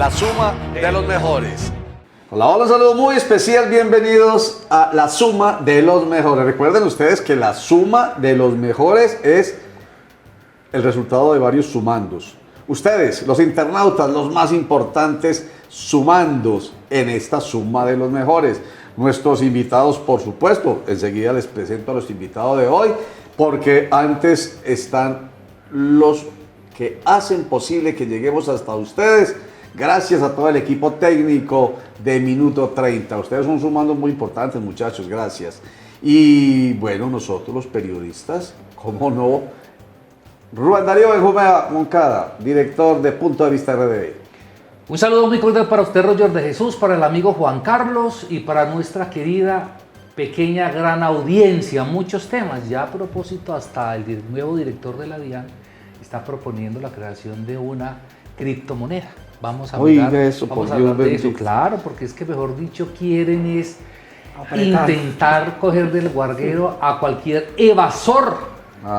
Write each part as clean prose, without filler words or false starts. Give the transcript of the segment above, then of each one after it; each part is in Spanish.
la suma de los mejores. Hola, hola, un saludo muy especial, bienvenidos a la suma de los mejores. Recuerden ustedes que la suma de los mejores es el resultado de varios sumandos. Ustedes, los internautas, los más importantes sumandos en esta suma de los mejores. Nuestros invitados, por supuesto, enseguida les presento a los invitados de hoy, porque antes están los que hacen posible que lleguemos hasta ustedes. Gracias a todo el equipo técnico de Minuto 30. Ustedes son sumandos muy importantes, muchachos, gracias. Y bueno, nosotros los periodistas, ¿cómo no? Rubén Darío Benjumea Moncada, director de Punto de Vista RDI. Un saludo muy cordial para usted, Roger de Jesús, para el amigo Juan Carlos y para nuestra querida, pequeña, gran audiencia. Muchos temas. Ya a propósito, hasta el nuevo director de la DIAN está proponiendo la creación de una criptomoneda. Vamos a hablar de eso. Claro, porque es que, mejor dicho, quieren es intentar coger del guarguero a cualquier evasor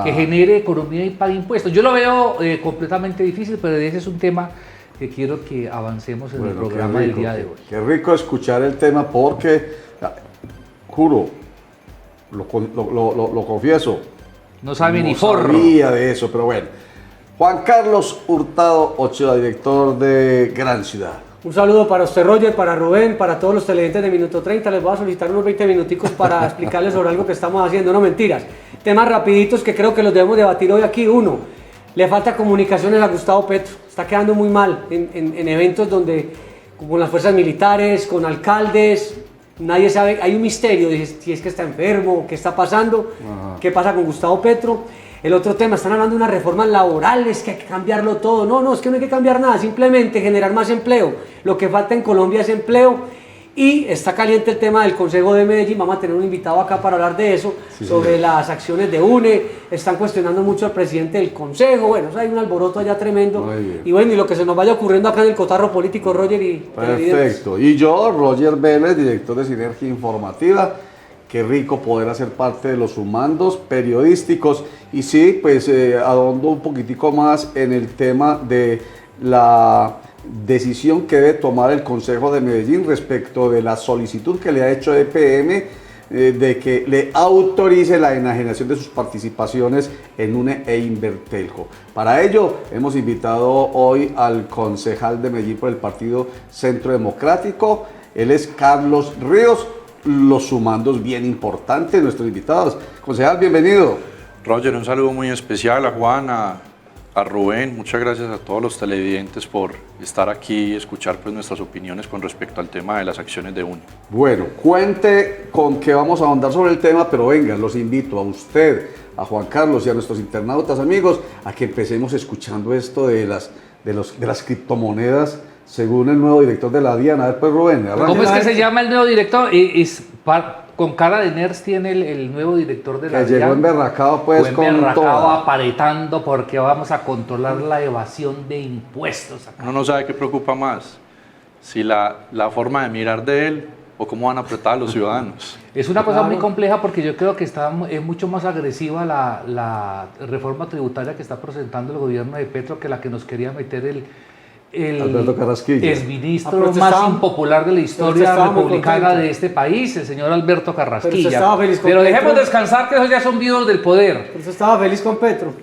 que genere economía y pague impuestos. Yo lo veo completamente difícil, pero ese es un tema que quiero que avancemos en el programa del día de hoy. Qué rico escuchar el tema porque, juro, lo confieso. No sabe ni forro. No sabía de eso, pero bueno. Juan Carlos Hurtado Ochoa, director de Gran Ciudad. Un saludo para usted, Roger, para Rubén, para todos los televidentes de Minuto 30. Les voy a solicitar unos 20 minuticos para explicarles sobre algo que estamos haciendo. No, mentiras. Temas rapiditos que creo que los debemos debatir hoy aquí. Uno, le falta comunicaciones a Gustavo Petro. Está quedando muy mal en eventos donde, como las fuerzas militares, con alcaldes, nadie sabe. Hay un misterio de si es que está enfermo, qué está pasando, qué pasa con Gustavo Petro. El otro tema, están hablando de unas reformas laborales, que hay que cambiarlo todo. No, es que no hay que cambiar nada, simplemente generar más empleo. Lo que falta en Colombia es empleo. Y está caliente el tema del Consejo de Medellín. Vamos a tener un invitado acá para hablar de eso, sobre las acciones de UNE. Están cuestionando mucho al presidente del Consejo. Bueno, hay un alboroto allá tremendo. Y bueno, y lo que se nos vaya ocurriendo acá en el cotarro político, Roger y perfecto. Y yo, Roger Vélez, director de Sinergia Informativa. Qué rico poder hacer parte de los sumandos periodísticos. Y sí, pues ahondo un poquitico más en el tema de la decisión que debe tomar el Consejo de Medellín respecto de la solicitud que le ha hecho EPM de que le autorice la enajenación de sus participaciones en UNE e Invertelco. Para ello hemos invitado hoy al concejal de Medellín por el Partido Centro Democrático. Él es Carlos Ríos. Los sumandos bien importantes, nuestros invitados. Concejal, bienvenido. Roger, un saludo muy especial a Juan, a Rubén. Muchas gracias a todos los televidentes por estar aquí y escuchar pues, nuestras opiniones con respecto al tema de las acciones de UNE. Bueno, cuente con que vamos a ahondar sobre el tema, pero venga, los invito a usted, a Juan Carlos y a nuestros internautas amigos a que empecemos escuchando esto de las criptomonedas. Según el nuevo director de la DIAN, a ver pues Rubén. ¿Cómo es que se llama el nuevo director? Con cara de nerds tiene el nuevo director de la DIAN. Que llegó emberracado pues con todo. Aparentando porque vamos a controlar la evasión de impuestos. Acá. Uno no sabe qué preocupa más, si la forma de mirar de él o cómo van a apretar a los ciudadanos. Es una cosa muy compleja porque yo creo que es mucho más agresiva la reforma tributaria que está presentando el gobierno de Petro que la que nos quería meter el Alberto Carrasquilla, exministro más impopular de la historia republicana de este país, el señor Alberto Carrasquilla. Pero dejemos descansar que esos ya son vivos del poder. Pero usted estaba feliz con Petro.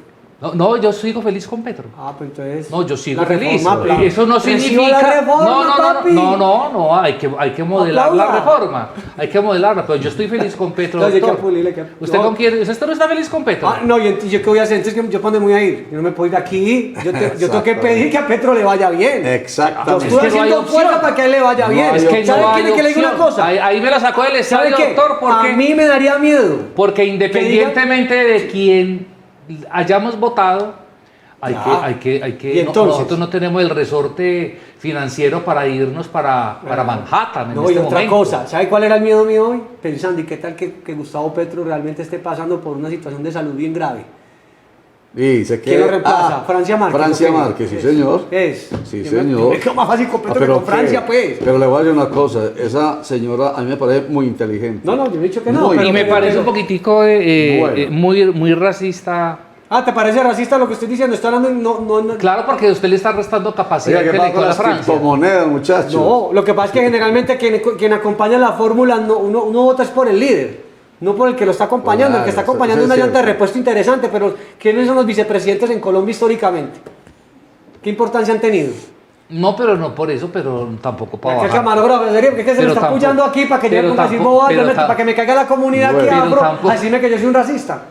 No, yo sigo feliz con Petro. Pues entonces. No, yo sigo feliz. Eso no significa. No, hay que modelar la reforma. Hay que modelarla, pero yo estoy feliz con Petro. ¿Usted con quién? ¿Usted no está feliz con Petro? No, y yo qué voy a hacer, entonces yo para dónde me voy a ir. Yo no me puedo ir de aquí. Yo tengo que pedir que a Petro le vaya bien. Exactamente. Yo estoy haciendo fuerza para que a él le vaya bien. ¿Sabe quién que le diga una cosa? Ahí me la sacó del estadio, doctor. A mí me daría miedo. Porque independientemente de quién hayamos votado, nosotros no tenemos el resorte financiero para irnos para Manhattan. Y otra cosa, ¿sabe cuál era el miedo mío hoy? Pensando, ¿y qué tal que Gustavo Petro realmente esté pasando por una situación de salud bien grave? Y se ¿Quién lo reemplaza? Francia Márquez. Francia Márquez, sí señor. Sí señor. Es más fácil con Petro que con Francia, pues. Pero le voy a decir una cosa, esa señora a mí me parece muy inteligente. No, yo he dicho que no. Y me parece un poquitico muy racista Ah, ¿te parece racista lo que estoy diciendo? Estoy hablando no. Claro, porque usted le está restando capacidad Oiga, ¿qué pasa con intelectual a las Francia. criptomonedas, muchachos? No, lo que pasa es que generalmente quien acompaña la fórmula, uno vota es por el líder, no por el que lo está acompañando. Claro, El que está eso acompañando es una llanta de cierto. repuesto interesante, pero ¿quiénes son los vicepresidentes en Colombia históricamente? ¿Qué importancia han tenido? No, pero no por eso, pero tampoco para ¿Qué bajar. camarógrafo? ¿En serio? ¿Qué se Pero le está tampoco- apoyando aquí para que yo pero ponga así tampoco- bobadas, pero para que me caiga la comunidad Bueno. aquí Pero afro, tampoco- a decirme que yo soy un racista?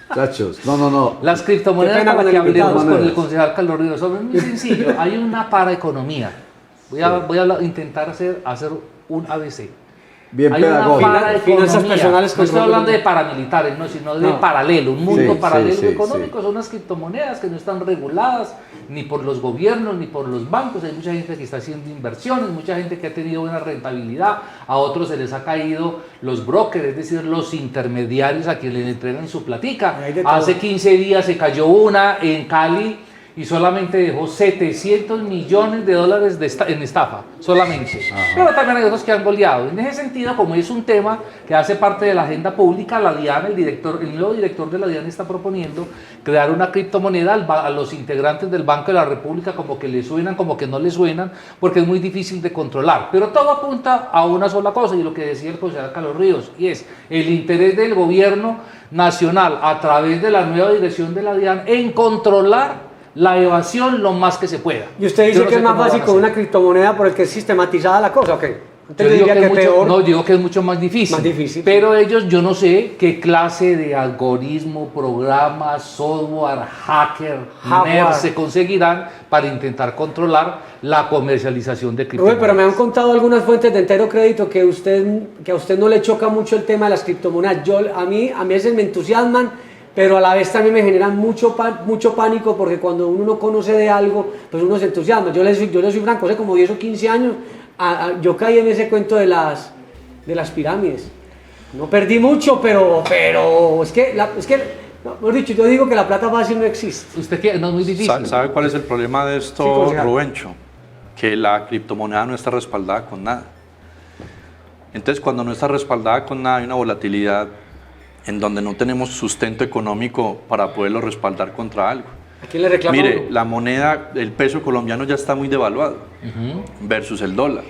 Muchachos, no. Las criptomonedas, Qué pena para con que el invitado. hablemos con el Monedas. concejal Carlos Ríos, es muy sencillo. Hay una paraeconomía. Voy a intentar hacer un ABC. Bien Hay una pedagógico. paraeconomía. Finanzas personales No con estoy hablando de Robin. paramilitares, no, sino de No. paralelo, un mundo Sí, paralelo sí, sí, económico. Son unas criptomonedas que no están reguladas ni por los gobiernos ni por los bancos. Hay mucha gente que está haciendo inversiones, mucha gente que ha tenido buena rentabilidad. A otros se les ha caído los brokers, es decir, los intermediarios a quienes le entregan su platica. Hay de todo. Hace 15 días se cayó una en Cali y solamente dejó 700 millones de dólares en estafa, solamente. Pero también hay otros que han goleado. En ese sentido, como es un tema que hace parte de la agenda pública, la DIAN, el nuevo director de la DIAN está proponiendo crear una criptomoneda a los integrantes del Banco de la República, como que le suenan, como que no le suenan, porque es muy difícil de controlar. Pero todo apunta a una sola cosa, y lo que decía el concejal Carlos Ríos, y es el interés del gobierno nacional a través de la nueva dirección de la DIAN en controlar la evasión lo más que se pueda. Y usted dice Yo no que sé es más cómo fácil van a con hacer. una criptomoneda por el que es sistematizada la cosa, ¿ok? Yo Entonces digo diría que que es mucho, peor. no, digo que es mucho más difícil. Más difícil. Pero ellos, yo no sé qué clase de algoritmo, programa, software, hacker, Hardware. se conseguirán para intentar controlar la comercialización de Rubén, criptomonedas. pero me han contado algunas fuentes de entero crédito que a usted no le choca mucho el tema de las criptomonedas. A mí a veces me entusiasman, pero a la vez también me generan mucho pánico, porque cuando uno no conoce de algo, pues uno se entusiasma. Yo le soy franco, hace como 10 o 15 años yo caí en ese cuento de las pirámides. No perdí mucho, pero es que mejor dicho, yo digo que la plata fácil no existe. Usted que no es muy difícil. ¿Sabe cuál es el problema de esto, Sí, concejal. Rubencho? Que la criptomoneda no está respaldada con nada. Entonces, cuando no está respaldada con nada, hay una volatilidad en donde no tenemos sustento económico para poderlo respaldar contra algo. ¿A quién le reclama Mire, uno? la moneda, el peso colombiano ya está muy devaluado versus el dólar.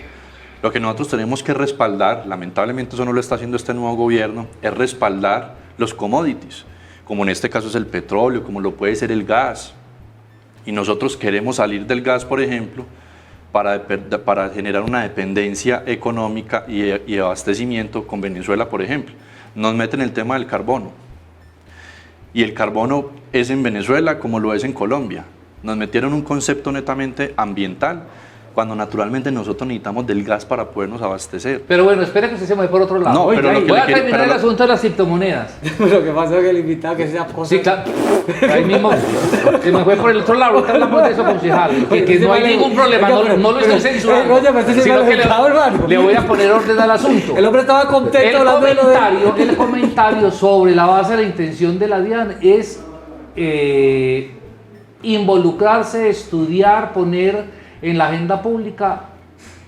Lo que nosotros tenemos que respaldar, lamentablemente eso no lo está haciendo este nuevo gobierno, es respaldar los commodities, como en este caso es el petróleo, como lo puede ser el gas. Y nosotros queremos salir del gas, por ejemplo, para generar una dependencia económica y abastecimiento con Venezuela, por ejemplo. Nos meten el tema del carbono. Y el carbono es en Venezuela como lo es en Colombia. Nos metieron un concepto netamente ambiental, cuando naturalmente nosotros necesitamos del gas para podernos abastecer. Pero bueno, espere que usted se me vaya por otro lado. No, pero lo que voy le a quiero- terminar pero el lo- asunto de las criptomonedas. Lo que pasa es que el invitado que sea cosa. Sí, claro. Ahí mismo se me fue por el otro lado. Ahorita hablamos de eso, concejal. Que no hay ningún problema, no lo estoy censurando. Oye, pero este sí sino me que lo hermano. le voy a poner orden al asunto. El hombre estaba contento hablando de lo de... El comentario sobre la base de la intención de la DIAN es involucrarse, estudiar, poner en la agenda pública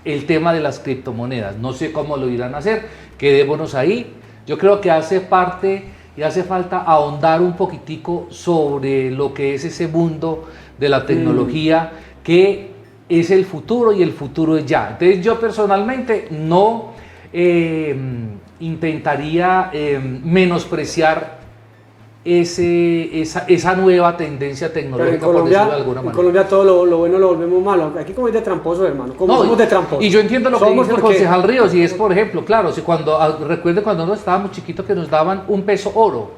el tema de las criptomonedas. No sé cómo lo irán a hacer, quedémonos ahí. Yo creo que hace parte y hace falta ahondar un poquitico sobre lo que es ese mundo de la tecnología que es el futuro y el futuro es ya. Entonces yo personalmente no intentaría menospreciar esa nueva tendencia Pero tecnológica, por decirlo de alguna en manera. Colombia todo lo bueno lo volvemos malo. Aquí como es de tramposo, hermano. Como No, somos de tramposo. y yo entiendo lo que Somos dice el porque- concejal Ríos, y es, por ejemplo, claro, si recuerde cuando nosotros estábamos chiquitos que nos daban un peso oro,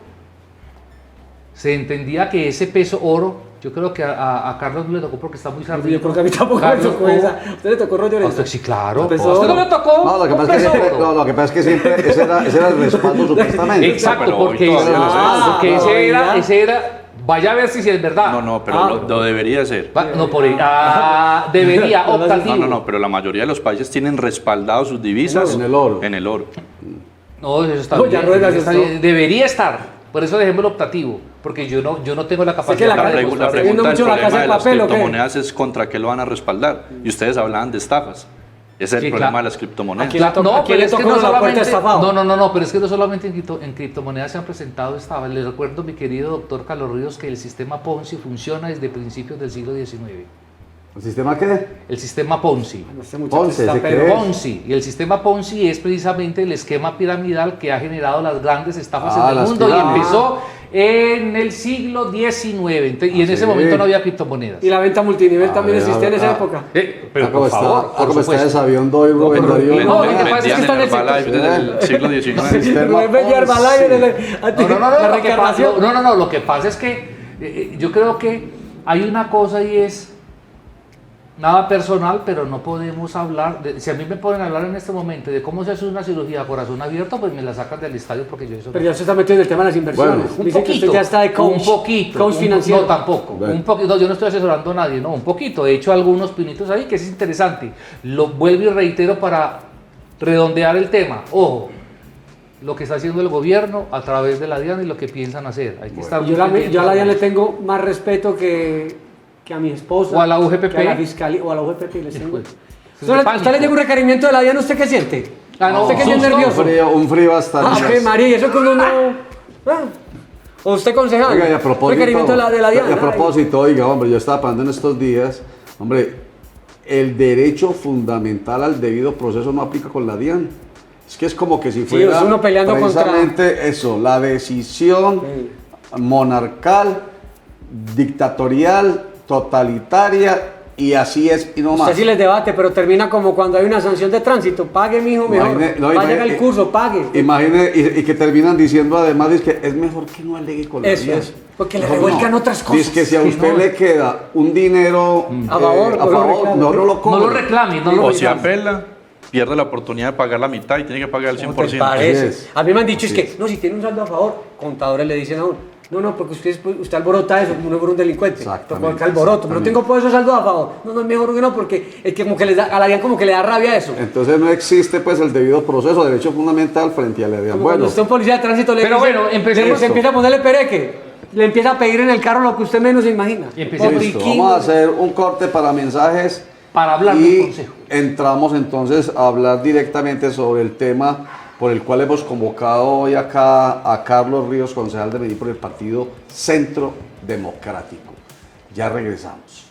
se entendía que ese peso oro, yo creo que a Carlos no le tocó porque está muy sardino. Yo creo que a mí tampoco me Carlos, tocó o- esa. ¿A usted le tocó rollo a de usted eso? sí, claro. Peso ¿A usted no oro. le tocó No, lo que un pasa es que peso siempre, oro? lo que pasa es que siempre ese era el respaldo supuestamente. Exacto, pero hoy porque, todavía no sé. porque Ah, ese era, vaya a ver si es verdad. No, pero Ah. lo debería ser. No, por ahí. Debería, optativo. No, pero la mayoría de los países tienen respaldado sus divisas En el oro. En el oro. No, eso está No, bien. ya Rueda se Está asustó. bien. Debería estar. Por eso dejémoslo optativo. Porque yo no tengo la que capacidad la La, para Está la demostrar eso. viendo pregunta del mucho La Casa problema de de las Papel, ¿o qué? criptomonedas es contra qué lo van a respaldar. Y ustedes hablaban de estafas. Ese es Sí, el problema claro. de las criptomonedas. Aquí la No, aquí pero le es que tocó no la puerta solamente, estafado. no, pero es que no solamente en criptomonedas se han presentado estafas. Les recuerdo, mi querido doctor Carlos Ríos, que el sistema Ponzi funciona desde principios del siglo XIX. ¿El sistema qué? El sistema Ponzi. Este muchacho Ponce, está ¿ese qué pero- es? Ponzi. Y el sistema Ponzi es precisamente el esquema piramidal que ha generado las grandes estafas en el las mundo y pirámides. empezó en el siglo XIX. Y en ese sí. momento no había criptomonedas. Y la venta multinivel A también ver, existía en esa ah. época. Pero ¿Cómo por favor, por está supuesto. desaviando hoy Rubén pero- Darío? no, Vendían lo que pasa es que está en el Herbalife desde el siglo XIX. Sistema Rubén Belli Herbalife en el- No, la lo que pasa, reencarnación. lo que pasa es que yo creo que hay una cosa y es nada personal, pero no podemos hablar, si a mí me ponen a hablar en este momento de cómo se hace una cirugía a corazón abierto, pues me la sacan del estadio porque yo eso Pero ya se está metiendo en el tema de las inversiones. Bueno, un Dice que poquito, usted ya está de coach. un poquito, Coach un- financiero. no tampoco, Bueno. un poquito, no, yo no estoy asesorando a nadie, no, un poquito, he hecho algunos pinitos ahí que es interesante, lo vuelvo y reitero para redondear el tema, ojo, lo que está haciendo el gobierno a través de la DIAN y lo que piensan hacer, hay que estar Yo, muy yo a la DIAN le pendientes. tengo más respeto que a mi esposa. O a la UGPP. que a la fiscalía, o a la UGPP les tengo. Pues, ¿Usted le- usted le llega un requerimiento de la DIAN, ¿usted qué siente? Ah, no, ¿Usted que es bien susto. nervioso? Un frío bastante. Ah, María, eso que uno no... Ah. ¿O usted concejal? Oiga, y a propósito, Requerimiento de la DIAN. y a propósito, oiga, hombre, yo estaba pasando en estos días, hombre, el derecho fundamental al debido proceso no aplica con la DIAN. Es que es como que si fuera es uno peleando precisamente eso, la decisión monarcal, dictatorial, totalitaria, y así es y no más. Usted sí les debate, pero termina como cuando hay una sanción de tránsito. Pague, mijo, mejor. Vaya al curso, pague. Imagine, y que terminan diciendo además, dice que es mejor que no alegue con la Eso DIAN. es, porque le Mejor revuelcan otras cosas. Dice que si a Sí, usted no. le queda un dinero A favor, no lo reclame. no lo No cobre. lo reclame, no lo O si reclame. apela, pierde la oportunidad de pagar la mitad y tiene que pagar el ¿Cómo te 100%. parece? Así es. A mí me han dicho Así es que, no, si tiene un saldo a favor, contadores le dicen a uno, no, porque usted alborota eso, como uno fuera un delincuente. Exactamente, Porque alboroto, pero no tengo por eso saldo a favor. No, es mejor que no, porque es que como que les da, a la DIAN como que le da rabia eso. Entonces no existe pues el debido proceso, derecho fundamental frente a la DIAN. Como Bueno, cuando usted un policía de tránsito le Pero dice, bueno, empecemos se con- empieza a ponerle pereque, le empieza a pedir en el carro lo que usted menos se imagina. Y empecemos. listo, Botiquín. vamos a hacer un corte para mensajes Para hablar del y consejo. entramos entonces a hablar directamente sobre el tema por el cual hemos convocado hoy acá a Carlos Ríos, concejal de Medellín por el Partido Centro Democrático. Ya regresamos.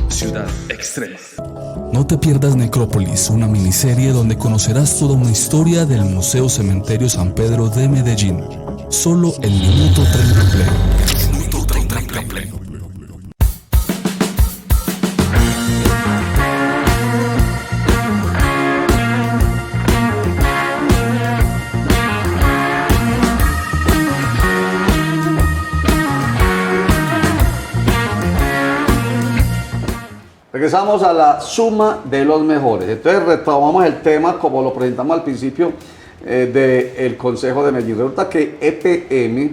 Ciudad Extrema. No te pierdas Necrópolis, una miniserie donde conocerás toda una historia del Museo Cementerio San Pedro de Medellín. Solo el minuto 30 pleno. Minuto 30 pleno. Regresamos a la suma de los mejores. Entonces retomamos el tema como lo presentamos al principio del Consejo de Medellín. Resulta que EPM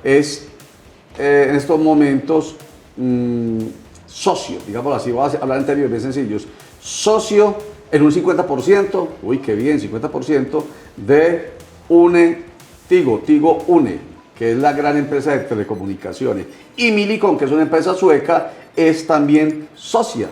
es en estos momentos socio, digámoslo así, voy a hablar en términos bien sencillos, socio en un 50%, uy qué bien, 50% de Tigo Une, que es la gran empresa de telecomunicaciones. Y Millicom, que es una empresa sueca, es también socia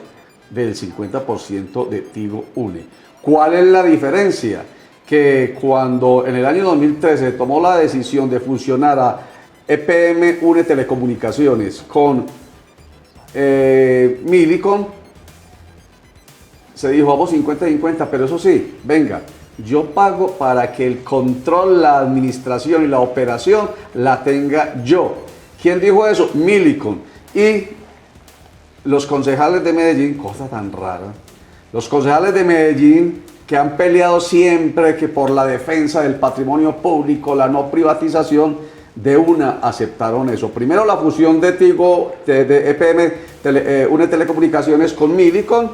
del 50% de Tigo Une. ¿Cuál es la diferencia? Que cuando en el año 2013 se tomó la decisión de fusionar a EPM Une Telecomunicaciones con Millicom, se dijo vamos 50-50, pero eso sí, venga, yo pago para que el control, la administración y la operación la tenga yo. ¿Quién dijo eso? Millicom. Y los concejales de Medellín, cosa tan rara, los concejales de Medellín que han peleado siempre que por la defensa del patrimonio público, la no privatización, de una aceptaron eso. Primero la fusión de Tigo, de EPM, Une Telecomunicaciones con Millicom,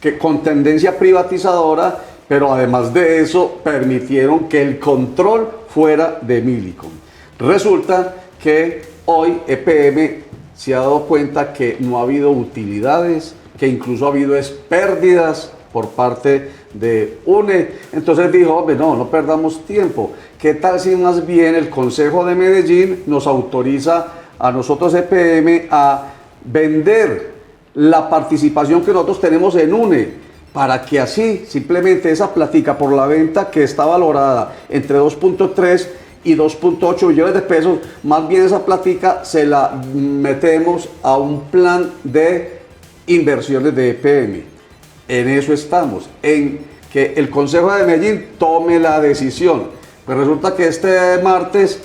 que con tendencia privatizadora, pero además de eso permitieron que el control fuera de Millicom. Resulta que hoy EPM se ha dado cuenta que no ha habido utilidades, que incluso ha habido pérdidas por parte de UNE. Entonces dijo, hombre, no perdamos tiempo. ¿qué tal si más bien el Consejo de Medellín nos autoriza a nosotros EPM a vender la participación que nosotros tenemos en UNE, para que así simplemente esa plática por la venta que está valorada entre 2.3 y 2.8 billones de pesos, más bien esa plática se la metemos a un plan de inversiones de EPM? En eso estamos, en que el Consejo de Medellín tome la decisión. Pues resulta que este martes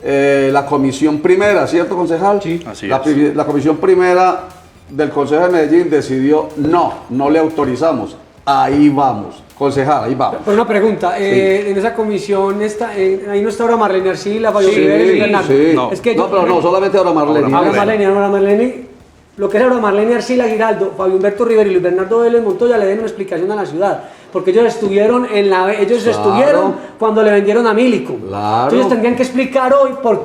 la comisión primera, ¿cierto, concejal? Sí, así es. La comisión primera del Consejo de Medellín decidió no le autorizamos. Ahí vamos, concejal, ahí vamos. Pero una pregunta, en esa comisión ahí no está ahora Marlene Arcila, Fabio Rivera y Luis Bernardo. Sí. No. Es que Pero no, solamente ahora Marlene. Ahora Marlene, lo que es ahora Marlene Arcila Giraldo, Fabio Humberto Rivera y Luis Bernardo Vélez Montoya le den una explicación a la ciudad, porque ellos estuvieron estuvieron cuando le vendieron a Mílico. Claro. Entonces ellos tendrían que explicar hoy por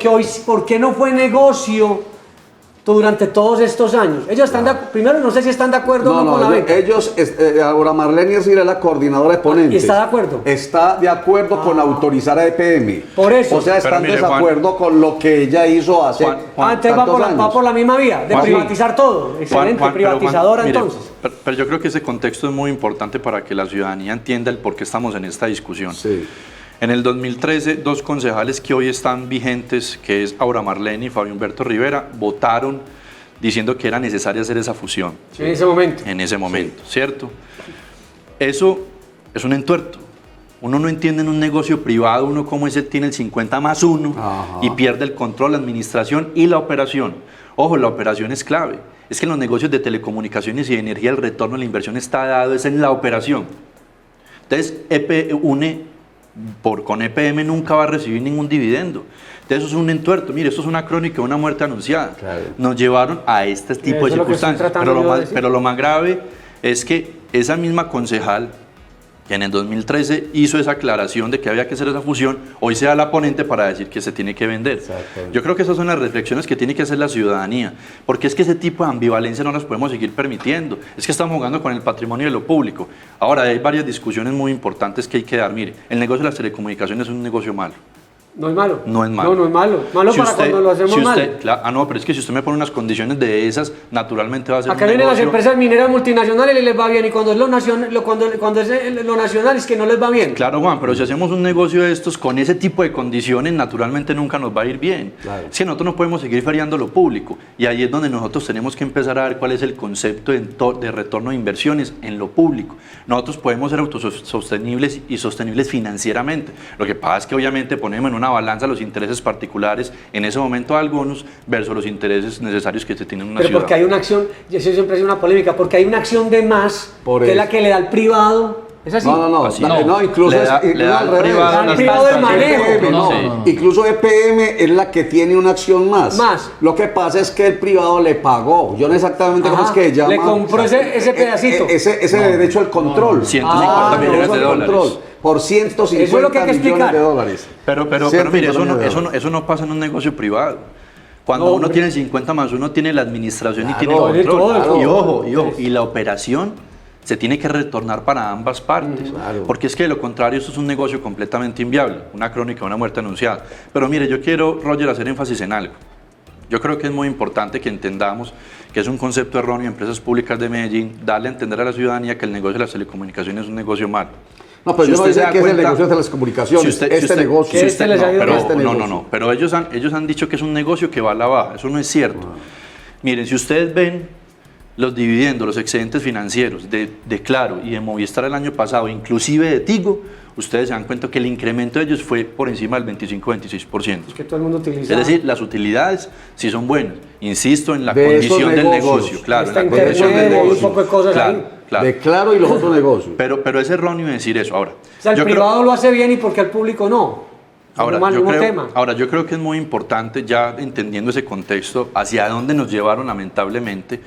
qué no fue negocio durante todos estos años. Ellos están primero no sé si están de acuerdo o no con la venta. Ahora Marlene Arcila es la coordinadora de ponentes. ¿Y está de acuerdo? Está de acuerdo con autorizar a EPM. Por eso. O sea, está en mire, desacuerdo con lo que ella hizo hace Antes va tantos por la misma vía, de Juan, privatizar todo. Excelente, Juan, privatizadora mire, entonces. pero yo creo que ese contexto es muy importante para que la ciudadanía entienda el por qué estamos en esta discusión. Sí. En el 2013, dos concejales que hoy están vigentes, que es Aura Marlene y Fabio Humberto Rivera, votaron diciendo que era necesaria hacer esa fusión. En ese momento. En ese momento, ¿cierto? Eso es un entuerto. Uno no entiende en un negocio privado, uno como ese tiene el 50+1 y pierde el control, la administración y la operación. Ojo, la operación es clave. Es que en los negocios de telecomunicaciones y de energía el retorno de la inversión está dado, es en la operación. Entonces, con EPM nunca va a recibir ningún dividendo. Entonces, eso es un entuerto. Mire, esto es una crónica de una muerte anunciada. Claro. Nos llevaron a este tipo de circunstancias. Pero lo más grave es que esa misma concejal, que en el 2013 hizo esa aclaración de que había que hacer esa fusión, hoy sea la ponente para decir que se tiene que vender. Yo creo que esas son las reflexiones que tiene que hacer la ciudadanía, porque es que ese tipo de ambivalencia no las podemos seguir permitiendo. Es que estamos jugando con el patrimonio de lo público. Ahora, hay varias discusiones muy importantes que hay que dar. Mire, el negocio de las telecomunicaciones es un negocio malo. No es malo. No es malo. No es malo. Malo si para usted, cuando lo hacemos mal. No, pero es que si usted me pone unas condiciones de esas, naturalmente va a ser acá vienen las empresas mineras multinacionales y les va bien, y cuando es lo nacional, es que no les va bien. Claro, Juan, pero si hacemos un negocio de estos con ese tipo de condiciones, naturalmente nunca nos va a ir bien. Claro. Es que nosotros no podemos seguir feriando lo público, y ahí es donde nosotros tenemos que empezar a ver cuál es el concepto de retorno de inversiones en lo público. Nosotros podemos ser autosostenibles y sostenibles financieramente. Lo que pasa es que obviamente ponemos en una balanza los intereses particulares en ese momento algunos versus los intereses necesarios que se tienen en una ciudad. Pero porque hay una acción, y eso siempre es una polémica, porque hay una acción de más que es la que le da al privado. ¿Es así? No, incluso le da al revés. Al privado del manejo. Incluso EPM es la que tiene una acción más. Lo que pasa es que el privado le pagó. Yo no exactamente cómo es que se llama. Le compró ese pedacito. Ese derecho al control. 150 millones de dólares. Por 150 eso es lo que hay que millones de dólares. Pero mire, eso no pasa en un negocio privado. Cuando uno tiene 50+1 tiene la administración y tiene control. Y ojo, y la operación se tiene que retornar para ambas partes, porque es que de lo contrario esto es un negocio completamente inviable, una crónica, una muerte anunciada. Pero mire, yo quiero, Roger, hacer énfasis en algo. Yo creo que es muy importante que entendamos que es un concepto erróneo en empresas públicas de Medellín darle a entender a la ciudadanía que el negocio de las telecomunicaciones es un negocio malo. No, pero yo no sé qué es el negocio de las comunicaciones, negocio. Pero ellos han dicho que es un negocio que va a la baja, eso no es cierto. Miren, si ustedes ven los dividendos, los excedentes financieros de Claro y de Movistar el año pasado, inclusive de Tigo, ustedes se dan cuenta que el incremento de ellos fue por encima del 25-26%. Es que todo el mundo utiliza. Es decir, las utilidades sí son buenas. Insisto en la condición del negocio. Claro, en la condición del negocio. Un poco de cosas ahí. Claro. De Claro y los otros negocios. Pero es erróneo decir eso. Ahora, o sea, el privado lo hace bien y porque al público no. Ahora, yo creo que es muy importante, ya entendiendo ese contexto, hacia dónde nos llevaron lamentablemente,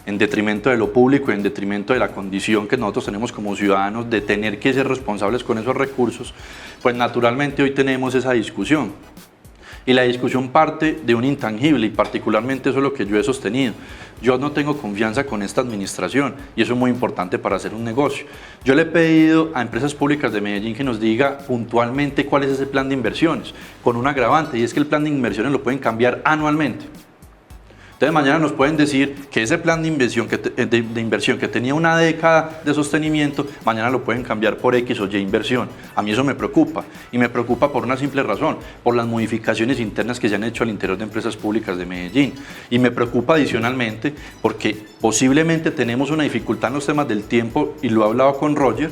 en detrimento de lo público y en detrimento de la condición que nosotros tenemos como ciudadanos de tener que ser responsables con esos recursos, pues naturalmente hoy tenemos esa discusión. Y la discusión parte de un intangible, y particularmente eso es lo que yo he sostenido. Yo no tengo confianza con esta administración y eso es muy importante para hacer un negocio. Yo le he pedido a empresas públicas de Medellín que nos diga puntualmente cuál es ese plan de inversiones, con un agravante, y es que el plan de inversiones lo pueden cambiar anualmente. Entonces mañana nos pueden decir que ese plan de inversión que tenía una década de sostenimiento, mañana lo pueden cambiar por X o Y inversión. A mí eso me preocupa, y me preocupa por una simple razón, por las modificaciones internas que se han hecho al interior de empresas públicas de Medellín. Y me preocupa adicionalmente porque posiblemente tenemos una dificultad en los temas del tiempo, y lo he hablado con Roger,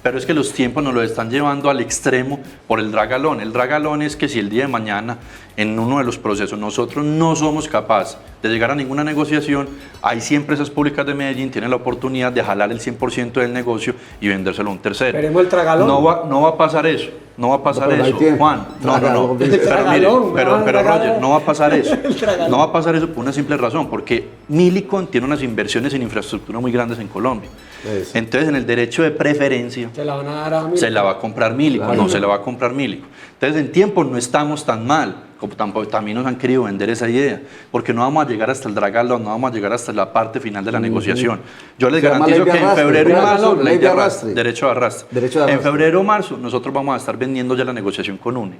pero es que los tiempos nos lo están llevando al extremo por el dragalón. El dragalón es que si el día de mañana, en uno de los procesos, nosotros no somos capaces de llegar a ninguna negociación, ahí sí empresas públicas de Medellín tienen la oportunidad de jalar el 100% del negocio y vendérselo a un tercero. Veremos el tragalón. No va a pasar eso. No va a pasar pero no hay eso, tiempo. Juan. No. Tragalón. Pero mire, Tragalón, pero Roger, no va a pasar eso. tragalón. No va a pasar eso por una simple razón, porque Millicom tiene unas inversiones en infraestructura muy grandes en Colombia. Eso. Entonces, en el derecho de preferencia, Se la van a dar a mí. se la va a comprar Millicom, Claro. no se la va a comprar Millicom. Entonces, en tiempo no estamos tan mal, como tampoco, también nos han querido vender esa idea, porque no vamos a llegar hasta el dragalón, no vamos a llegar hasta la parte final de la negociación. Yo les Se llama garantizo ley de que en arrastre, febrero y marzo, dragalón, ley de arrastre. derecho de arrastre. Derecho de En arrastre. febrero o marzo, nosotros vamos a estar vendiendo ya la negociación con UNE.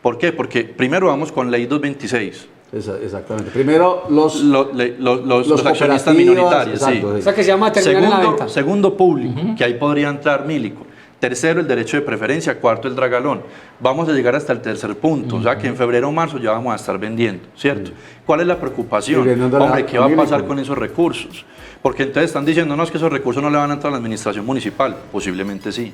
¿Por qué? Porque primero vamos con ley 226. Exactamente. Primero los Los accionistas cooperativas, minoritarios, exacto, sí. sí. O sea que se llama terminar en la venta. Segundo público, que ahí podría entrar Millicom. Tercero, el derecho de preferencia. Cuarto, el dragalón. Vamos a llegar hasta el tercer punto, o sea que en febrero o marzo ya vamos a estar vendiendo, ¿cierto? ¿Cuál es la Y preocupación? vendiendo la- Hombre, ¿qué a va a pasar Millicom? con esos recursos? Porque entonces están diciendo, no, es que esos recursos no le van a entrar a la administración municipal. Posiblemente sí.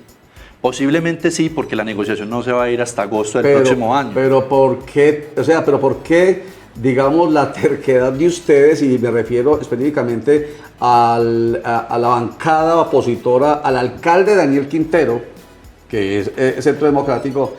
Posiblemente sí, porque la negociación no se va a ir hasta agosto del próximo año. Pero ¿por qué? O sea, pero ¿por qué, digamos, la terquedad de ustedes, y me refiero específicamente a la bancada opositora, al alcalde Daniel Quintero, que es Centro Democrático,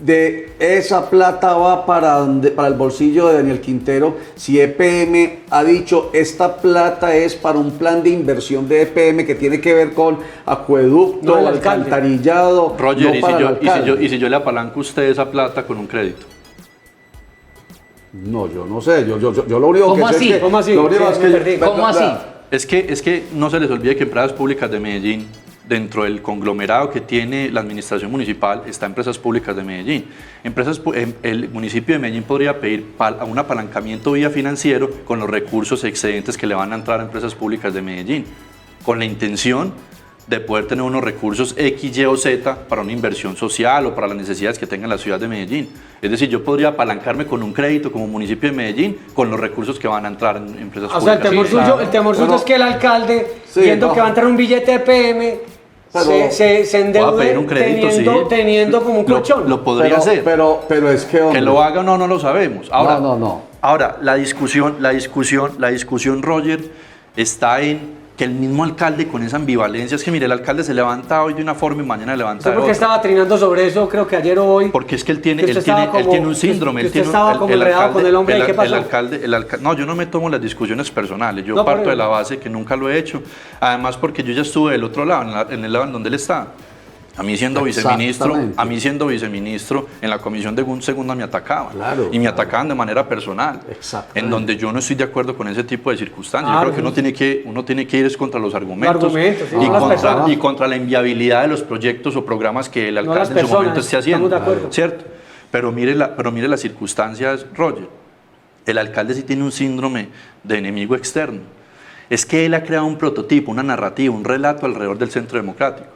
de esa plata va para el bolsillo de Daniel Quintero, si EPM ha dicho esta plata es para un plan de inversión de EPM que tiene que ver con acueducto, No, el alcalde. alcantarillado, Roger, no para el alcalde? y si yo le apalanco a usted esa plata con un crédito. No, yo no sé, yo lo único ¿Cómo que sé así? es que... ¿Cómo así? Lo único Sí, es me perdí. que... ¿Cómo así? Es que no se les olvide que Empresas Públicas de Medellín, dentro del conglomerado que tiene la administración municipal, está Empresas Públicas de Medellín. El municipio de Medellín podría pedir un apalancamiento vía financiero con los recursos excedentes que le van a entrar a Empresas Públicas de Medellín, con la intención de poder tener unos recursos X, Y o Z para una inversión social o para las necesidades que tenga la ciudad de Medellín. Es decir, yo podría apalancarme con un crédito como municipio de Medellín con los recursos que van a entrar en empresas O sea, el públicas. temor suyo, el temor suyo Pero- es que el alcalde, Sí, viendo no. que va a entrar un billete de PM, Pero- se endeude pedir un crédito, teniendo como un colchón. Lo podría hacer. Pero es que... Que hombre, lo haga o no, no lo sabemos. Ahora, No. Ahora, la discusión, Roger, está en que el mismo alcalde con esa ambivalencia, es que mire, el alcalde se levanta hoy de una forma y mañana levanta ¿Usted de por qué otra. estaba trinando sobre eso? Creo que ayer o hoy. Porque es que él tiene, Que usted estaba él como- tiene un síndrome. que él usted tiene estaba como enredado con el hombre, ¿y qué pasó? No, yo no me tomo las discusiones personales. Yo No, parto pero- de la base que nunca lo he hecho. Además, porque yo ya estuve del otro lado, en el lado en donde él está. A mí siendo viceministro, en la comisión de segundo me atacaban. Claro, y me claro. atacaban de manera personal. Exactamente. En donde yo no estoy de acuerdo con ese tipo de circunstancias. Claro, Yo creo que uno tiene que ir es contra los argumentos, Los argumentos, sí, y, no las contra, personas. y contra la inviabilidad de los proyectos o programas que el No alcalde las en su momento personas, esté haciendo. estamos de acuerdo. ¿Cierto? Pero mire las circunstancias, Roger. El alcalde sí tiene un síndrome de enemigo externo. Es que él ha creado un prototipo, una narrativa, un relato alrededor del Centro Democrático.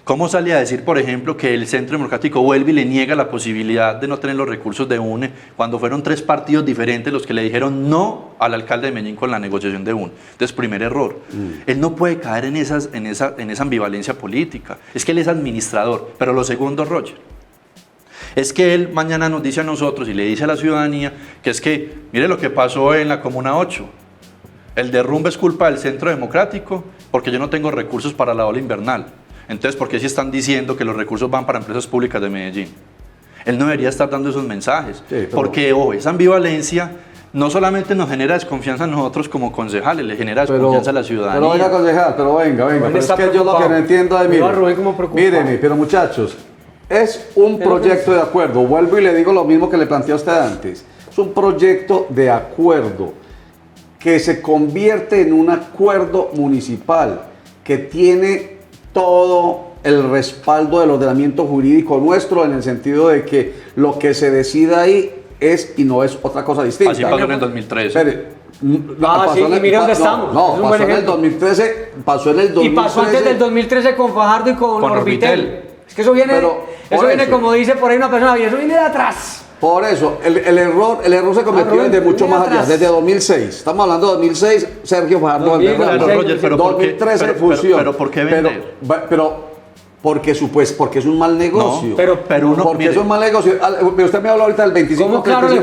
¿Cómo sale a decir, por ejemplo, que el Centro Democrático vuelve y le niega la posibilidad de no tener los recursos de UNE cuando fueron 3 partidos diferentes los que le dijeron no al alcalde de Medellín con la negociación de UNE? Entonces, primer error. Él no puede caer en esa ambivalencia política. Es que él es administrador. Pero lo segundo, Roger, es que él mañana nos dice a nosotros y le dice a la ciudadanía que es que, mire lo que pasó en la Comuna 8. El derrumbe es culpa del Centro Democrático porque yo no tengo recursos para la ola invernal. Entonces, ¿por qué sí están diciendo que los recursos van para empresas públicas de Medellín? Él no debería estar dando esos mensajes. Sí, pero- Porque esa ambivalencia no solamente nos genera desconfianza a nosotros como concejales, le genera desconfianza a la ciudadanía. Pero venga, concejal, pero venga. Rubén Pero es está que yo lo que preocupado. no entiendo es, Veo a mire, Rubén como preocupado. míreme, pero muchachos, Es un proyecto de acuerdo. Vuelvo y le digo lo mismo que le planteé a usted antes. Es un proyecto de acuerdo que se convierte en un acuerdo municipal que tiene todo el respaldo del ordenamiento jurídico nuestro, en el sentido de que lo que se decida ahí es y no es otra cosa distinta. Así pasó en el 2013. Espere, sí, y mira dónde estamos. No, Es un pasó buen en el ejemplo. 2013, pasó en el 2013. Y pasó antes del 2013 con Fajardo y con Orbitel. Es que eso viene, Pero, eso por viene eso. como dice por ahí una persona, y eso viene de atrás. Por eso, el error se cometió Rubén, desde mucho mira más allá, atrás. desde 2006. Estamos hablando de 2006, Sergio Fajardo 2006, Valderrama. Pero, Roger, pero ¿por qué? 2013 Pero- fusión. pero ¿por qué vender? Porque es un mal negocio. No, pero uno, porque mire, es un mal negocio. Usted me habló ahorita del ¿Cómo claro le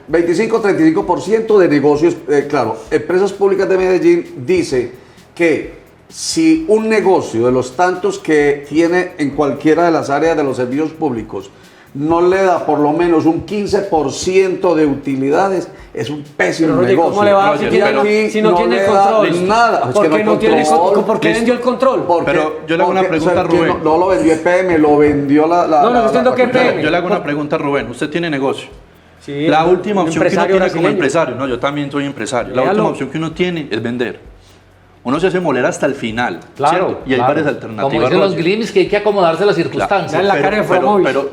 25-35% de negocios. Claro, Empresas Públicas de Medellín dice que si un negocio de los tantos que tiene en cualquiera de las áreas de los servicios públicos no le da por lo menos un 15% de utilidades, es un pésimo Pero, Roger, negocio. ¿cómo le va a dar Roger, si tiene- pero- si no tiene le control? da nada. Es ¿Por que qué no hay tiene control. control? ¿Por qué vendió el control? Porque- Pero yo le hago una porque, pregunta a o sea, que Rubén. No lo vendió EPM, lo vendió la. No, no, usted no, que EPM. Yo le hago una pregunta a Rubén. Usted tiene negocio. Sí, La un última opción que uno empresario tiene como brasileño. empresario, no, yo también soy empresario. La Léalo. última opción que uno tiene es vender. Uno se hace moler hasta el final, Claro. ¿cierto? Y hay claro. varias alternativas. Como dicen los Roger. glimis, que hay que acomodarse a las circunstancias. Claro. La cara de Fromovich.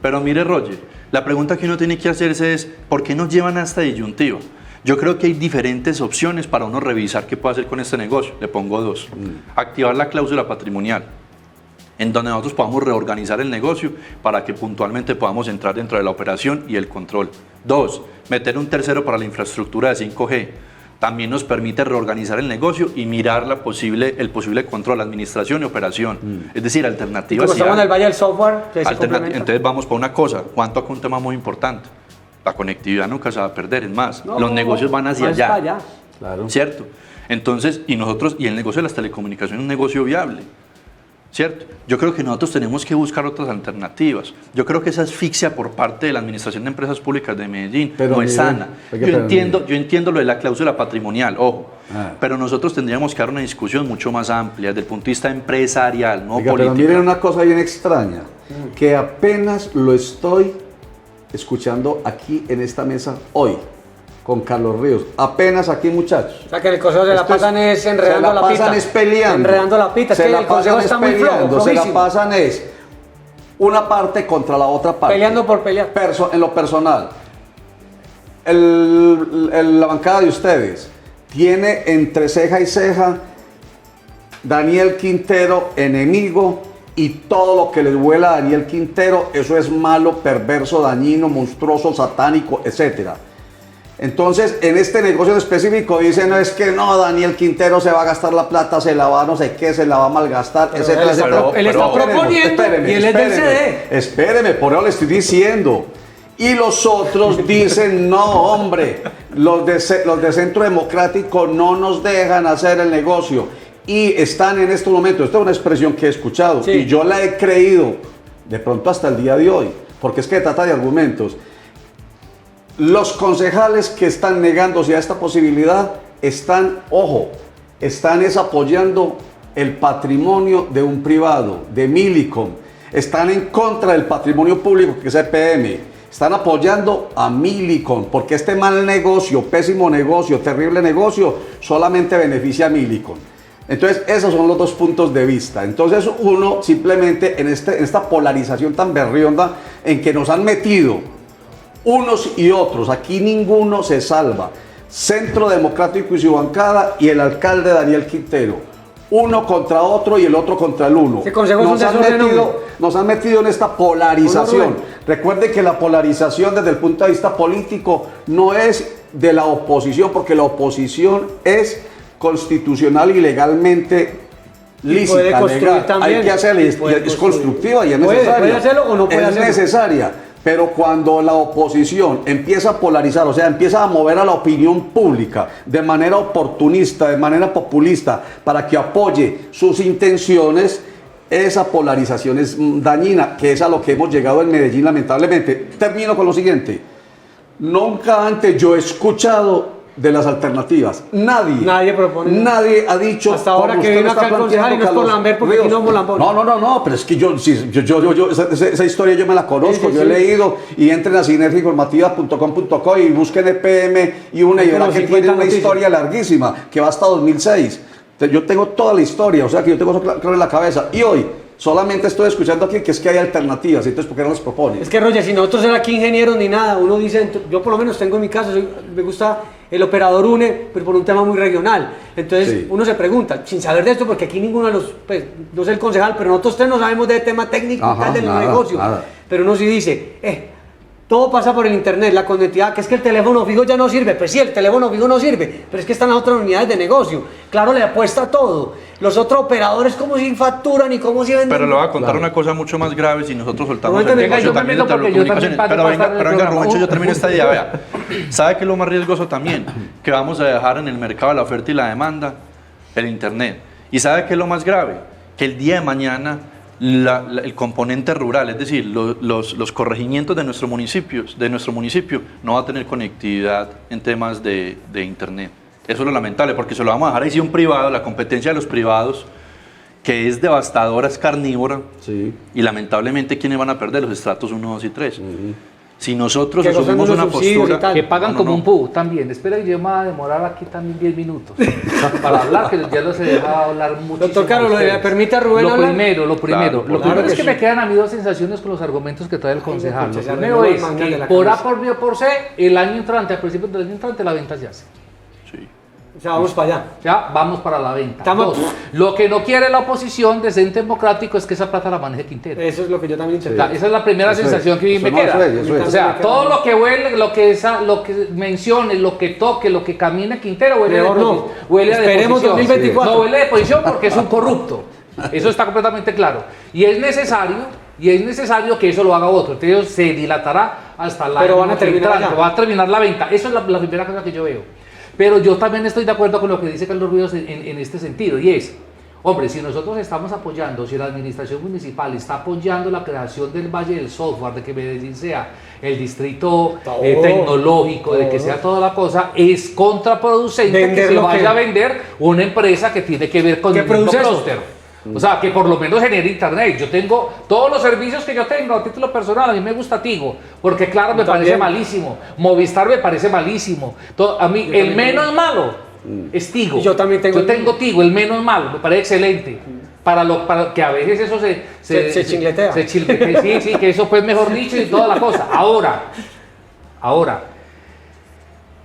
Pero mire, Roger, la pregunta que uno tiene que hacerse es, ¿por qué nos llevan a esta disyuntiva? Yo creo que hay diferentes opciones para uno revisar qué puede hacer con este negocio. Le pongo dos. Activar la cláusula patrimonial, en donde nosotros podamos reorganizar el negocio para que puntualmente podamos entrar dentro de la operación y el control. Dos, meter un tercero para la infraestructura de 5G. También nos permite reorganizar el negocio y mirar el posible control, administración y operación. Es decir, alternativas. Como sí estamos en hay. el Valle del Software, que se complementa. Entonces vamos por una cosa, ¿cuánto acá un tema muy importante? La conectividad nunca se va a perder, es más, No, los negocios van hacia más allá, para allá. Claro. ¿cierto? Entonces, y el negocio de las telecomunicaciones es un negocio viable, ¿cierto? Yo creo que nosotros tenemos que buscar otras alternativas. Yo creo que esa asfixia por parte de la Administración de Empresas Públicas de Medellín Pero no es mire, sana. oiga, Yo pero entiendo lo de la cláusula patrimonial, ojo, Ah. pero nosotros tendríamos que dar una discusión mucho más amplia desde el punto de vista empresarial, no Oiga, pero político. miren una cosa bien extraña, que apenas lo estoy escuchando aquí en esta mesa hoy, con Carlos Ríos. Apenas aquí, muchachos. O sea, que en el consejo se la Esto es- pasan es enredando se la la pita. pasan es peleando. Enredando la pita. Es Se que la el consejo pasan está es muy flojo, peleando, se la flojísimo. pasan es una parte contra la otra parte. Peleando por pelear. En lo personal, la bancada de ustedes tiene entre ceja y ceja Daniel Quintero enemigo, y todo lo que les vuela a Daniel Quintero, eso es malo, perverso, dañino, monstruoso, satánico, etcétera. Entonces, en este negocio en específico dicen, no, es que no, Daniel Quintero se va a gastar la plata, se la va a no sé qué, se la va a malgastar, etcétera, él- etcétera. él está proponiendo y él es del CD. Espéreme, por eso le estoy diciendo. Y los otros dicen, no, hombre, los de Centro Democrático no nos dejan hacer el negocio. Y están en estos momentos, esta es una expresión que he escuchado, Sí. y yo la he creído, de pronto hasta el día de hoy, porque es que trata de argumentos. Los concejales que están negándose a esta posibilidad están apoyando el patrimonio de un privado, de Millicom. Están en contra del patrimonio público, que es EPM. Están apoyando a Millicom, porque este mal negocio, pésimo negocio, terrible negocio, solamente beneficia a Millicom. Entonces, esos son los dos puntos de vista. Entonces, uno simplemente en esta polarización tan berrionda en que nos han metido unos y otros, aquí ninguno se salva. Centro Democrático y su bancada y el alcalde Daniel Quintero. Uno contra otro y el otro contra el uno. Ese consejo es un desorden, Nos han metido en esta polarización. Recuerde que la polarización desde el punto de vista político no es de la oposición, porque la oposición es constitucional y legalmente lícita, puede construir legal. también. Hay que hacerla, Y puede es construir. constructiva y es Puede necesaria. hacerlo o no puede es hacerlo. necesaria, pero cuando la oposición empieza a polarizar, o sea, empieza a mover a la opinión pública de manera oportunista, de manera populista, para que apoye sus intenciones, esa polarización es dañina, que es a lo que hemos llegado en Medellín, lamentablemente. Termino con lo siguiente. Nunca antes yo he escuchado de las alternativas. Nadie propone. Nadie ha dicho. Hasta ahora como que usted vino lo está acá el concejal y no es por Carlos Lambert, porque Ríos. aquí no somos lambones. No, pero es que esa historia yo me la conozco, Sí, yo he leído, y entren a sinergiainformativa.com.co y busquen EPM y una, y Hay verán como que 50 tiene una noticias. historia larguísima, que va hasta 2006. Yo tengo toda la historia, o sea que yo tengo eso claro en la cabeza. Y hoy solamente estoy escuchando aquí que es que hay alternativas, entonces ¿por qué no las proponen? Es que, Roger, si nosotros ser aquí ingenieros ni nada, uno dice, yo por lo menos tengo en mi caso, me gusta el operador UNE, pero por un tema muy regional. Entonces Sí. uno se pregunta, sin saber de esto, porque aquí ninguno de los, pues, no sé el concejal, pero nosotros tres no sabemos de tema técnico Ajá, tal del nada, negocio. nada. Pero uno sí dice, todo pasa por el internet, la conectividad, que es que el teléfono fijo ya no sirve. Pues sí, el teléfono fijo no sirve, pero es que están las otras unidades de negocio. Claro, le apuesta a todo. Los otros operadores, como si facturan y cómo si venden. Pero le voy a contar Claro. una cosa mucho más grave si nosotros soltamos Rubén, el venga, negocio yo me también meto de porque yo también telecomunicaciones. paso Pero para venga, estar en el pero venga, programa. Rubencho, yo termino esta idea, vea. ¿Sabe qué es lo más riesgoso también? Que vamos a dejar en el mercado la oferta y la demanda, el internet. ¿Y sabe qué es lo más grave? Que el día de mañana el componente rural, es decir, los corregimientos de nuestro municipio no va a tener conectividad en temas de internet. Eso es lo lamentable, porque se lo vamos a dejar ahí sí a un privado, la competencia de los privados, que es devastadora, es carnívora, Sí. y lamentablemente, ¿quiénes van a perder? Los estratos 1, 2 y 3. Si nosotros Que gozan asumimos unos una subsidios y postura... tal. Que pagan No, como no. un PU también. Espera, yo me voy a demorar aquí también 10 minutos para hablar, que ya los he dejado hablar mucho. Doctor Carlos, ¿le permite a Rubén Lo hablar? primero. Lo claro primero que es que sí. me quedan a mí dos sensaciones con los argumentos que trae el concejal. Lo pucha, se primero arregló es las mangas de que la por A, camisa. por B o por C, el año entrante, a principios del año entrante, la venta se hace. Sí. O sea, vamos para allá. Ya, vamos para la venta. Estamos- Dos, lo que no quiere la oposición de Centro Democrático es que esa plata la maneje Quintero. Eso es lo que yo también O sea, interpreto. esa es la primera Eso sensación es. que a mí Eso me no, queda. eso es. O sea, todo lo que huele, lo que mencione, lo que toque, lo que camine Quintero huele Mejor de no. huele a Esperemos deposición. 2024. No huele de deposición porque es un corrupto. Eso está completamente claro. Y es necesario que eso lo haga otro. Entonces se dilatará hasta la Pero van a terminar allá. va a terminar la venta. Eso es la primera cosa que yo veo. Pero yo también estoy de acuerdo con lo que dice Carlos Ríos en este sentido, y es, hombre, si nosotros estamos apoyando, si la administración municipal está apoyando la creación del Valle del Software, de que Medellín sea el distrito tecnológico, de que sea toda la cosa, es contraproducente Vender que se lo vaya que- a vender una empresa que tiene que ver con ¿Qué el mismo produce eso? clúster. O sea, que por lo menos genere internet. Yo tengo todos los servicios que yo tengo a título personal. A mí me gusta Tigo, porque claro, me parece También. malísimo. Movistar me parece malísimo. A mí, el menos malo es Tigo. Y yo también tengo Yo tengo Tigo, el menos malo, me parece excelente. Para que a veces eso Se chingletea. se chingletea. Sí, que eso pues mejor dicho y toda la cosa. Ahora,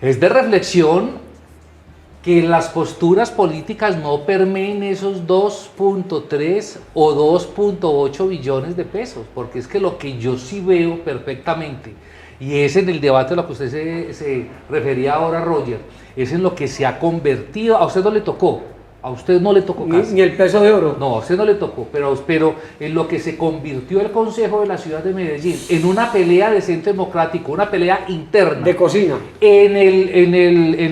es de reflexión que las posturas políticas no permeen esos 2.3 o 2.8 billones de pesos, porque es que lo que yo sí veo perfectamente, y es en el debate a lo que usted se refería ahora, Roger, es en lo que se ha convertido, a usted no le tocó casi. Ni el peso de oro. No, a usted no le tocó, pero en lo que se convirtió el Consejo de la Ciudad de Medellín, en una pelea de Centro Democrático, una pelea interna. De cocina. En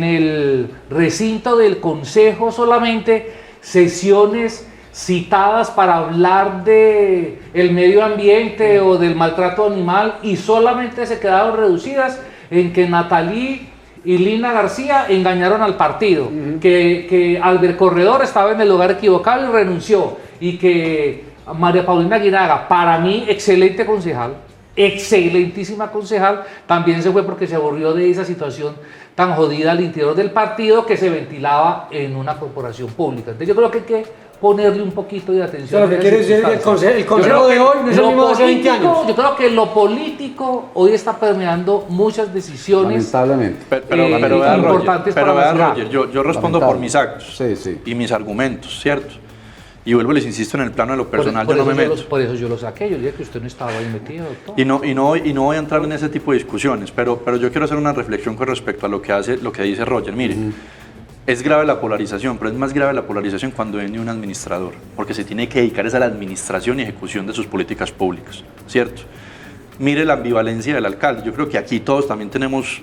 el recinto del Consejo solamente sesiones citadas para hablar de el medio ambiente o del maltrato animal, y solamente se quedaron reducidas en que Natalí y Lina García engañaron al partido, que Albert Corredor estaba en el lugar equivocado y renunció, y que María Paulina Guinaga, para mí excelente concejal, excelentísima concejal, también se fue porque se aburrió de esa situación tan jodida al interior del partido que se ventilaba en una corporación pública. Entonces yo creo que hay que ponerle un poquito de O atención. sea, lo que a quiere esas decir es que el circunstancias. consejo Yo creo de que hoy no es el lo mismo de hace 20 político- años. Yo creo que lo político hoy está permeando muchas decisiones. Lamentablemente. Pero vea, importantes Roger, para la ciudad. Roger, yo respondo por mis actos Sí. y mis argumentos, ¿cierto? Y vuelvo y les insisto, en el plano de lo personal yo no me meto. Por eso yo lo saqué, yo dije que usted no estaba ahí metido, doctor. Y no voy a entrar en ese tipo de discusiones, pero yo quiero hacer una reflexión con respecto a lo que dice Roger. Mire, es grave la polarización, pero es más grave la polarización cuando viene un administrador, porque se tiene que dedicar a la administración y ejecución de sus políticas públicas, ¿cierto? Mire la ambivalencia del alcalde. Yo creo que aquí todos también tenemos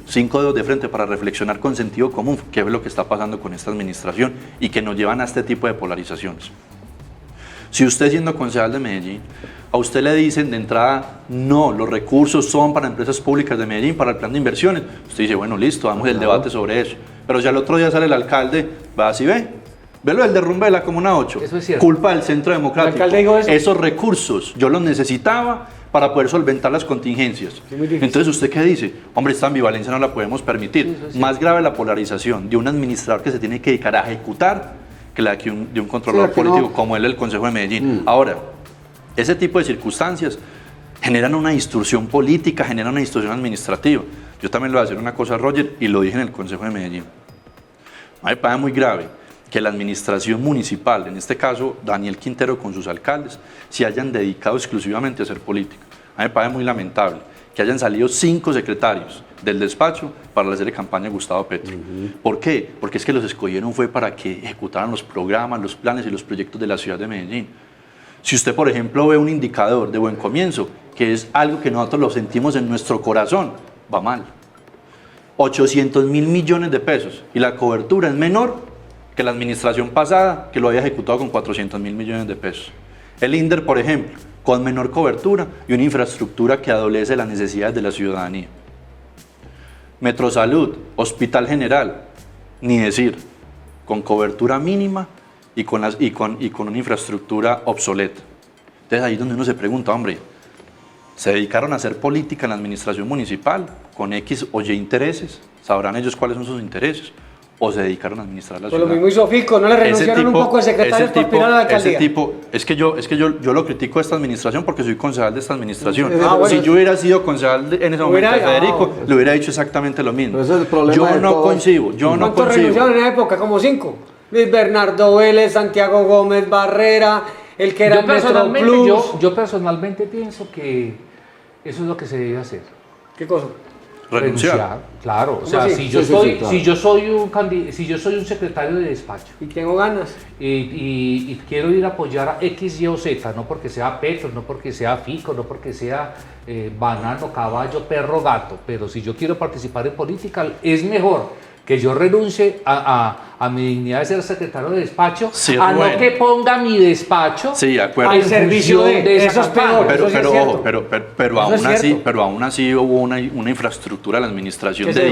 5 dedos de frente para reflexionar con sentido común qué es lo que está pasando con esta administración y que nos llevan a este tipo de polarizaciones. Si usted siendo concejal de Medellín, a usted le dicen de entrada, no, los recursos son para empresas públicas de Medellín, para el plan de inversiones, usted dice, bueno, listo, damos el debate sobre eso. Pero si al otro día sale el alcalde, va así, ve lo del derrumbe de la Comuna 8, Eso es cierto. culpa del Centro Democrático. El alcalde dijo eso. Esos recursos yo los necesitaba para poder solventar las contingencias. Sí, muy difícil. Entonces, ¿usted qué dice? Hombre, esta ambivalencia no la podemos permitir. Más grave la polarización de un administrador que se tiene que dedicar a ejecutar que la de un controlador Sí, aquí político no. como él, el Consejo de Medellín. Ahora, ese tipo de circunstancias generan una distorsión política, generan una distorsión administrativa. Yo también le voy a decir una cosa, Roger, y lo dije en el Consejo de Medellín. A mí me parece muy grave que la administración municipal, en este caso Daniel Quintero con sus alcaldes, se hayan dedicado exclusivamente a hacer política. A mí me parece muy lamentable que hayan salido 5 secretarios del despacho para hacer campaña a Gustavo Petro. ¿Por qué? Porque es que los escogieron fue para que ejecutaran los programas, los planes y los proyectos de la ciudad de Medellín. Si usted, por ejemplo, ve un indicador de buen comienzo, que es algo que nosotros lo sentimos en nuestro corazón, va mal. 800.000 millones de pesos y la cobertura es menor que la administración pasada, que lo había ejecutado con 400.000 millones de pesos. El INDER, por ejemplo, con menor cobertura y una infraestructura que adolece de las necesidades de la ciudadanía. Metrosalud, Hospital General, ni decir, con cobertura mínima y con una infraestructura obsoleta. Entonces ahí es donde uno se pregunta, hombre, ¿se dedicaron a hacer política en la administración municipal con X o Y intereses? ¿Sabrán ellos cuáles son sus intereses? ¿O se dedicaron a administrar la Pues ciudad? lo mismo hizo Fico, ¿no le renunciaron un poco de secretarios para aspirar a la alcaldía? Ese tipo, es que yo lo critico a esta administración porque soy concejal de esta administración. Bueno, Si yo hubiera sido concejal en ese momento de Federico, bueno. le hubiera dicho exactamente lo mismo. Pero ese es el problema Yo de no todos. concibo, yo no ¿Cuántos concibo. renunciaron en esa época? Como 5. Luis Bernardo Vélez, Santiago Gómez Barrera, el que era Yo personalmente pienso que eso es lo que se debe hacer. ¿Qué cosa? Renunciar. Claro. O sea, así? si yo Sí, soy, claro. si yo soy un secretario de despacho Y tengo ganas. y quiero ir a apoyar a X, Y o Z, no porque sea Petro, no porque sea Fico, no porque sea banano, caballo, perro, gato, pero si yo quiero participar en política, es mejor que yo renuncie a mi dignidad de ser secretario de despacho, Sí, a bueno. no que ponga mi despacho Sí, de acuerdo. Al en servicio función de esa eso es campaña. peor. Pero, Eso sí es pero cierto. ojo, pero Eso es aún así, cierto. pero aún así hubo una infraestructura de la administración Que se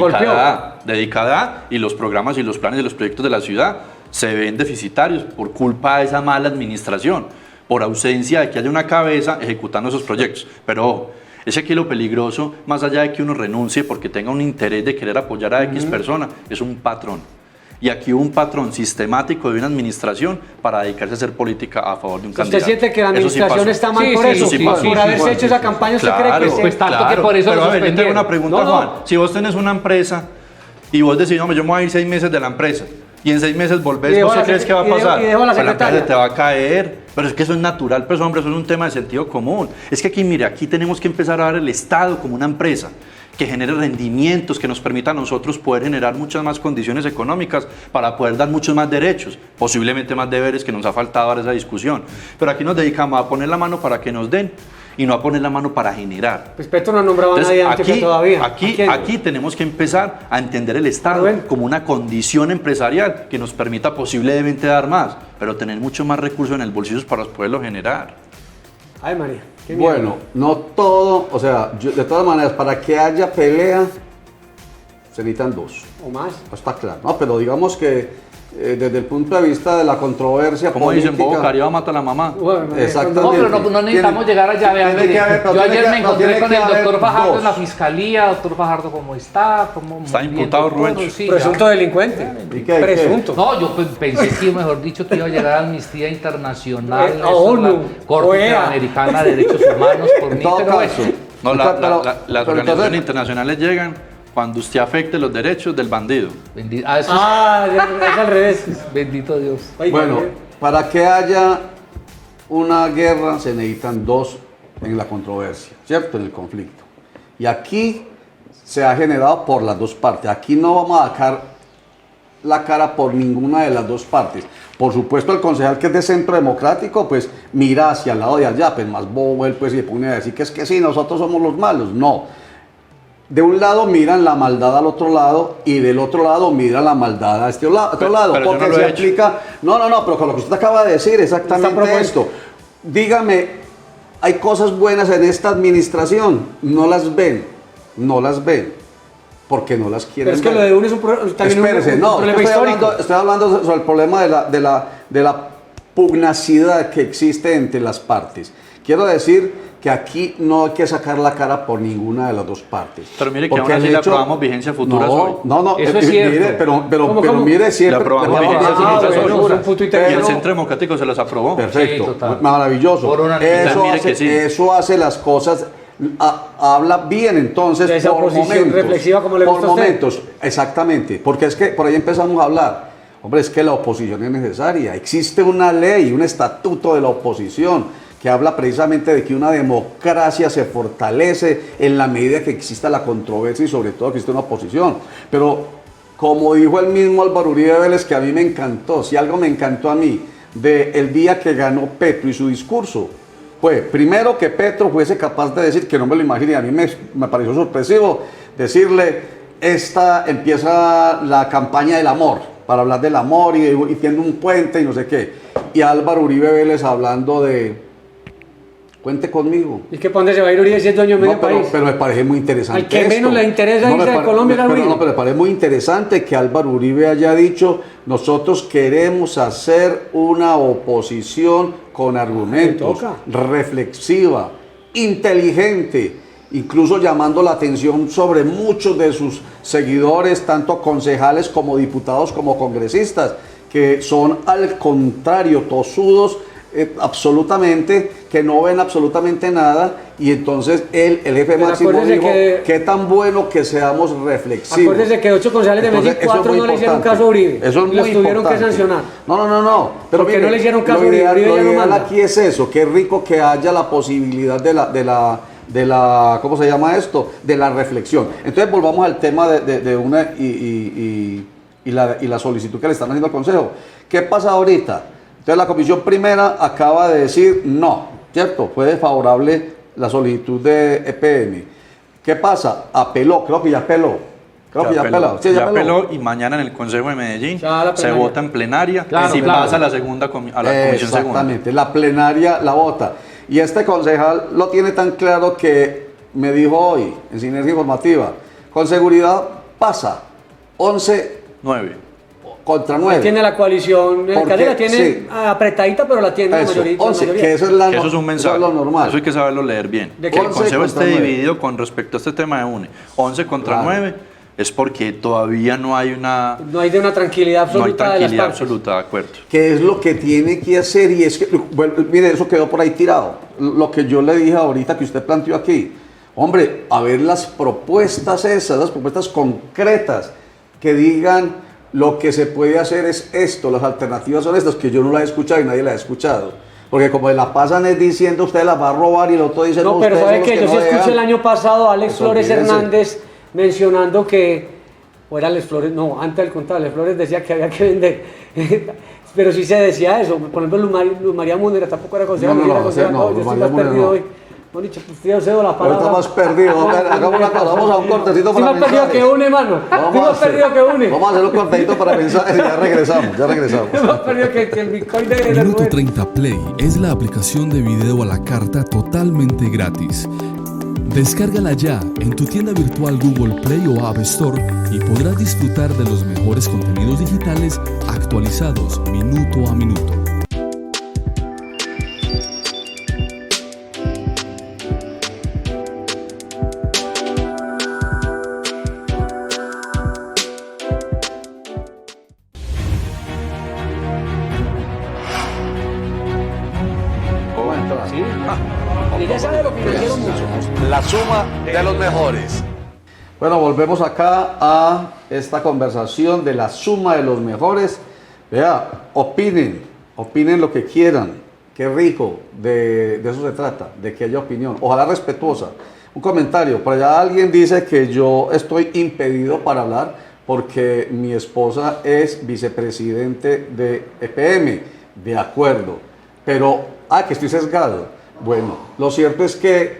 dedicada y los programas y los planes y los proyectos de la ciudad se ven deficitarios por culpa de esa mala administración, por ausencia de que haya una cabeza ejecutando esos proyectos. Pero ojo, es aquí lo peligroso, más allá de que uno renuncie porque tenga un interés de querer apoyar a X persona, es un patrón. Y aquí hubo un patrón sistemático de una administración para dedicarse a hacer política a favor de un ¿Usted candidato. siente que la Eso sí administración pasó. está mal Sí, por sí, eso? sí, pasó. Por haberse hecho esa campaña, ¿usted cree que Pues tanto que por eso pero lo a ver, yo tengo suspendieron. una pregunta, No, no. Juan. Si vos tenés una empresa y vos decís, no, yo me voy a ir 6 meses de la empresa y en 6 meses Y volvés, dejo ¿vos a qué la crees que va a y dejo- pasar? y dejo a la Pues empresa secretaria. te va a caer. Pero es que eso es natural, pues hombre, eso es un tema de sentido común. Es que aquí, mire, aquí tenemos que empezar a dar el Estado como una empresa que genere rendimientos, que nos permita a nosotros poder generar muchas más condiciones económicas para poder dar muchos más derechos, posiblemente más deberes, que nos ha faltado dar esa discusión. Pero aquí nos dedicamos a poner la mano para que nos den y no a poner la mano para generar. Pues Petro no ha nombrado a nadie antes que todavía. ¿A quién? Aquí tenemos que empezar a entender el Estado Rubén. como una condición empresarial que nos permita posiblemente dar más, pero tener mucho más recursos en el bolsillo para poderlo generar. Ay, María. qué miedo. Bueno, no todo, o sea, de todas maneras, para que haya pelea, se necesitan 2. O más. Está claro, ¿no? Pero digamos que desde el punto de vista de la controversia Como política... dicen, Bobo Cariba mata a la mamá. Bueno, Exactamente. No, pero no necesitamos Tiene- llegar allá. Vea, tiene mire, que haber- pero yo tiene ayer que- me no, encontré tiene con que el doctor haber Fajardo dos. en la fiscalía. Doctor Fajardo, ¿cómo está? ¿Cómo Está bien, imputado, doctor? Rubén. Sí, Presunto ya. delincuente. ¿Y qué? Presunto. No, yo pensé que, mejor dicho, que iba a llegar a Amnistía Internacional, A eso, ONU, la Corte OEA. Interamericana de Derechos Humanos, por En mí, todo pero caso. eso. No, Pero- las pero organizaciones entonces- internacionales llegan cuando usted afecte los derechos del bandido. Eso Ah, es al revés. es- bendito Dios. Oiga, Bueno, para que haya una guerra se necesitan 2 en la controversia, ¿cierto? En el conflicto. Y aquí se ha generado por las 2 partes. Aquí no vamos a sacar la cara por ninguna de las 2 partes. Por supuesto, el concejal que es de Centro Democrático, pues mira hacia el lado de allá, pues más bobo él, pues y se pone a decir que es que sí, nosotros somos los malos. No. De un lado miran la maldad al otro lado y del otro lado miran la maldad a este otro lado, Pero yo porque no lo se he hecho. aplica, pero con lo que usted acaba de decir, exactamente esto. Dígame, hay cosas buenas en esta administración, no las ven, porque no las quieren Pero es que ver. lo de uno es también Espérese, un no, problema histórico. estoy hablando sobre el problema de la pugnacidad que existe entre las partes. Quiero decir que aquí no hay que sacar la cara por ninguna de las dos partes. Pero mire que Porque aún así el le hecho- aprobamos vigencia futura hoy. No, Eso es cierto. mire, pero ¿Cómo? mire siempre. Le aprobamos le vigencia aprobamos sin vigencia censura. sin un punto Y intermedio. el Pero- Centro Democrático se las aprobó. Perfecto, Sí, total. maravilloso. Por unanimidad. Eso Mire hace, que sí. eso hace las cosas, habla bien entonces De esa por oposición momentos. reflexiva como le por gusta a usted. momentos, exactamente, porque es que por ahí empezamos a hablar. Hombre, es que la oposición es necesaria. Existe una ley, un estatuto de la oposición que habla precisamente de que una democracia se fortalece en la medida que exista la controversia y sobre todo que existe una oposición. Pero como dijo el mismo Álvaro Uribe Vélez, que a mí me encantó, si algo me encantó a mí del día que ganó Petro y su discurso, fue primero que Petro fuese capaz de decir, que no me lo imaginé, a mí me pareció sorpresivo, decirle, esta empieza la campaña del amor, para hablar del amor y tiene un puente y no sé qué. Y Álvaro Uribe Vélez hablando de, cuente conmigo. ¿Y qué para dónde se va a ir Uribe si es dueño de medio No, país? pero me parece muy interesante. Al que menos esto. le interesa irse de Colombia era Uribe. No, pero me parece muy interesante que Álvaro Uribe haya dicho, nosotros queremos hacer una oposición con argumentos, toca. reflexiva, inteligente, incluso llamando la atención sobre muchos de sus seguidores, tanto concejales como diputados como congresistas, que son al contrario tosudos absolutamente, que no ven absolutamente nada, y entonces el jefe Pero máximo acuérdese dijo, que- qué tan bueno que seamos reflexivos. Acuérdese que 8 concejales de Medellín, Entonces, eso es 4 muy no le hicieron importante. caso a Uribe. Eso es y muy los tuvieron importante. que sancionar. No. Pero Porque mire, no le hicieron caso a lo Uribe. ideal, Uribe lo ya no ideal manda. aquí es eso, qué rico que haya la posibilidad de la ¿cómo se llama esto? De la reflexión. Entonces volvamos al tema de una y la solicitud que le están haciendo al Consejo. ¿Qué pasa ahorita? Entonces la Comisión Primera acaba de decir no, ¿cierto? Fue desfavorable la solicitud de EPM. ¿Qué pasa? Apeló, creo que ya apeló. Sí, ya apeló y mañana en el Consejo de Medellín Ya la se plenaria. vota en plenaria Claro, si claro. pasa a la segunda a la comisión segunda. Exactamente, la plenaria la vota. Y este concejal lo tiene tan claro que me dijo hoy en Sinergia Informativa, con seguridad pasa 11 9. contra 9. Tiene la coalición, el Porque, alcalde la tiene sí. apretadita, pero la tiene Eso, la mayoría. 11, que eso es la Que eso es un mensaje. Eso es lo normal. Eso hay que saberlo leer bien. ¿De Que qué? el Consejo 11 esté contra 9. dividido con respecto a este tema de UNE. 11 contra Claro. 9 es porque todavía no hay una No hay de una tranquilidad no hay absoluta de las tranquilidad partes. absoluta, de acuerdo. ¿Qué es lo que tiene que hacer? Y es que, bueno, mire, eso quedó por ahí tirado. Lo que yo le dije ahorita que usted planteó aquí. Hombre, a ver las propuestas esas, las propuestas concretas que digan lo que se puede hacer es esto, las alternativas son estas, que yo no las he escuchado y nadie las ha escuchado. Porque como la pasan es diciendo usted las va a robar y el otro dice No, pero ustedes ¿sabe son los qué? Yo no sí escuché dejan. el año pasado a Alex Pues Flores olvídese. Hernández mencionando que, o era Alex Flores, no, antes del contable, Flores decía que había que vender. Pero sí se decía eso. Por ejemplo, Luz María Múnera tampoco era consejera. No, era no, consejera. no, No, Luz yo estoy María más Múnera perdido no. hoy. No, dicho, pues yo cedo la palabra. Ahorita más perdido. Hagamos una cosa, vamos a un cortecito Estoy para más perdido mensajes. que une, mano. Estoy más perdido que une. Vamos a hacer un cortecito para mensajes y ya regresamos. Estoy más perdido que el Bitcoin de Minuto Rubén. 30 Play es la aplicación de video a la carta totalmente gratis. Descárgala ya en tu tienda virtual Google Play o App Store y podrás disfrutar de los mejores contenidos digitales actualizados minuto a minuto. ¿Cómo entra? Sí. Y ya sabe lo financiero mucho. La suma de los mejores. Bueno, volvemos acá a esta conversación de la suma de los mejores. Vea, opinen lo que quieran. Qué rico, de eso se trata, de que haya opinión. Ojalá respetuosa. Un comentario, por allá alguien dice que yo estoy impedido para hablar porque mi esposa es vicepresidente de EPM. De acuerdo, pero, que estoy sesgado. Bueno, lo cierto es que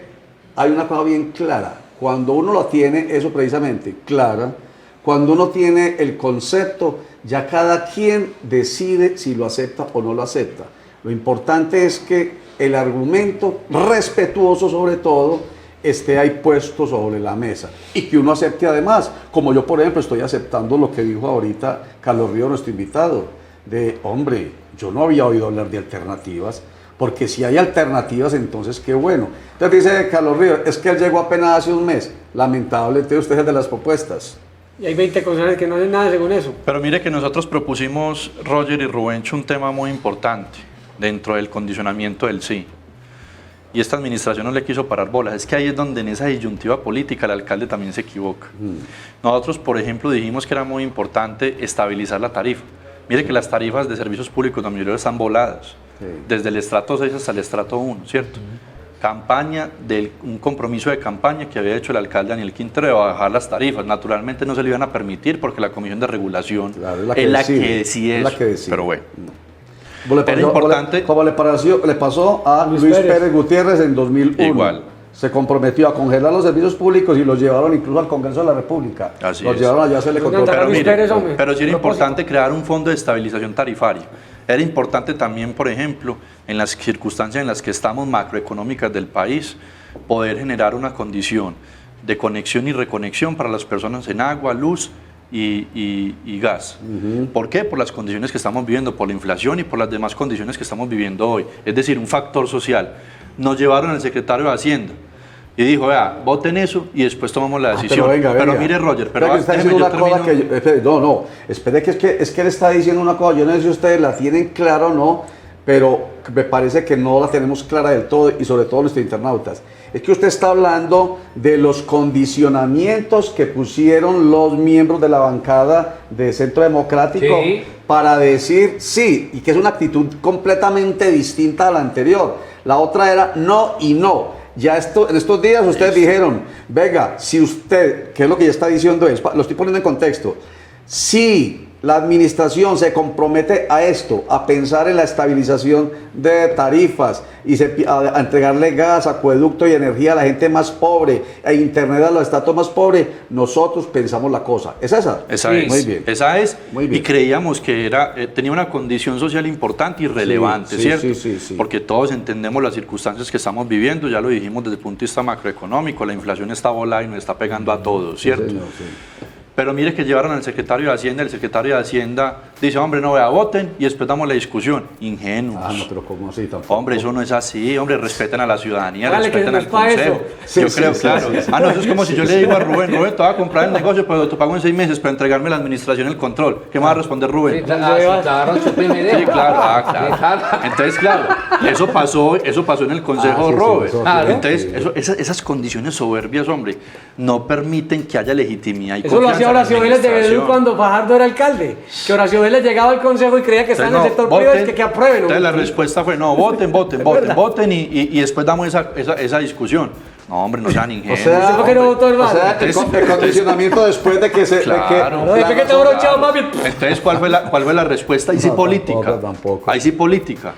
hay una cosa bien clara. Cuando uno lo tiene, eso precisamente, clara, Cuando uno tiene el concepto, ya cada quien decide si lo acepta o no lo acepta. Lo importante es que el argumento, respetuoso sobre todo, esté ahí puesto sobre la mesa y que uno acepte además, como yo por ejemplo estoy aceptando lo que dijo ahorita Carlos Ríos, nuestro invitado, de hombre, yo no había oído hablar de alternativas, porque si hay alternativas entonces qué bueno. Entonces dice Carlos Ríos, es que él llegó apenas hace un mes, lamentable, entonces usted es de las propuestas. Y hay 20 concejales que no hacen nada según eso. Pero mire que nosotros propusimos, Roger y Rubencho, un tema muy importante dentro del condicionamiento del sí. Y esta administración no le quiso parar bolas. Es que ahí es donde en esa disyuntiva política el alcalde también se equivoca. Nosotros, por ejemplo, dijimos que era muy importante estabilizar la tarifa. Mire que las tarifas de servicios públicos domiciliarios están voladas, desde el estrato 6 hasta el estrato 1, ¿cierto? Un compromiso de campaña que había hecho el alcalde Daniel Quintero de bajar las tarifas. Naturalmente no se le iban a permitir porque la Comisión de Regulación es la que decide eso. Pero bueno. Era importante. Como le pasó a Luis Pérez Gutiérrez en 2001. Igual. Se comprometió a congelar los servicios públicos y los llevaron incluso al Congreso de la República. Así los es. llevaron allá, se le contó. Pero sí era importante crear un fondo de estabilización tarifaria. Era importante también, por ejemplo, en las circunstancias en las que estamos macroeconómicas del país, poder generar una condición de conexión y reconexión para las personas en agua, luz y gas. ¿Por qué? Por las condiciones que estamos viviendo, por la inflación y por las demás condiciones que estamos viviendo hoy. Es decir, un factor social. Nos llevaron al secretario de Hacienda y dijo, vea, voten eso y después tomamos la decisión. Pero mire, Roger, pero está diciendo una cosa que espere que es que él está diciendo una cosa, yo no sé si ustedes la tienen clara o no, pero me parece que no la tenemos clara del todo y sobre todo nuestros internautas. Es que usted está hablando de los condicionamientos que pusieron los miembros de la bancada de Centro Democrático para decir sí, y que es una actitud completamente distinta a la anterior. La otra era no y no. Ya en estos días ustedes dijeron, venga, si usted, que es lo que ya está diciendo, lo estoy poniendo en contexto, si la administración se compromete a esto, a pensar en la estabilización de tarifas y a entregarle gas, acueducto y energía a la gente más pobre e internet a los estratos más pobres, nosotros pensamos la cosa. ¿Es esa? Esa es. Muy bien. Esa es. Muy bien. Y creíamos que tenía una condición social importante y relevante, ¿cierto? Sí. Porque todos entendemos las circunstancias que estamos viviendo, ya lo dijimos desde el punto de vista macroeconómico, la inflación está volada y nos está pegando a todos, ¿cierto? Sí, señor, sí. Pero mire que llevaron al secretario de Hacienda, el secretario de Hacienda dice, hombre, no, vea, voten y después damos la discusión. Ingenuos. Ah, no, pero ¿cómo así tampoco? Hombre, eso no es así, hombre, respeten a la ciudadanía, Vale, respeten que al no es pa' consejo. eso. Yo Sí, creo, sí, claro. sí, sí. No, eso es como si yo le digo a Rubén, te voy a comprar el negocio, pero te pago en 6 meses para entregarme la administración y el control. ¿Qué me va a responder Rubén? Claro, su primera. Sí, claro. Entonces, claro, eso pasó en el Consejo Robert. Claro. Entonces, esas condiciones soberbias, hombre, no permiten que haya legitimidad y Eso lo hacía Horacio Vélez de Bedú administración. cuando Fajardo era alcalde. Que Horacio Vélez llegaba al consejo y creía que estaba en el sector privado y que aprueben. Entonces la respuesta fue, no, voten y después damos esa discusión. No, hombre, no sean ingenuos. ¿por qué no votó, hermano? O sea, el condicionamiento después de que se... Claro. Después que te brochado, papi. Entonces, ¿cuál fue la respuesta? Ahí sí política. tampoco. Ahí sí política.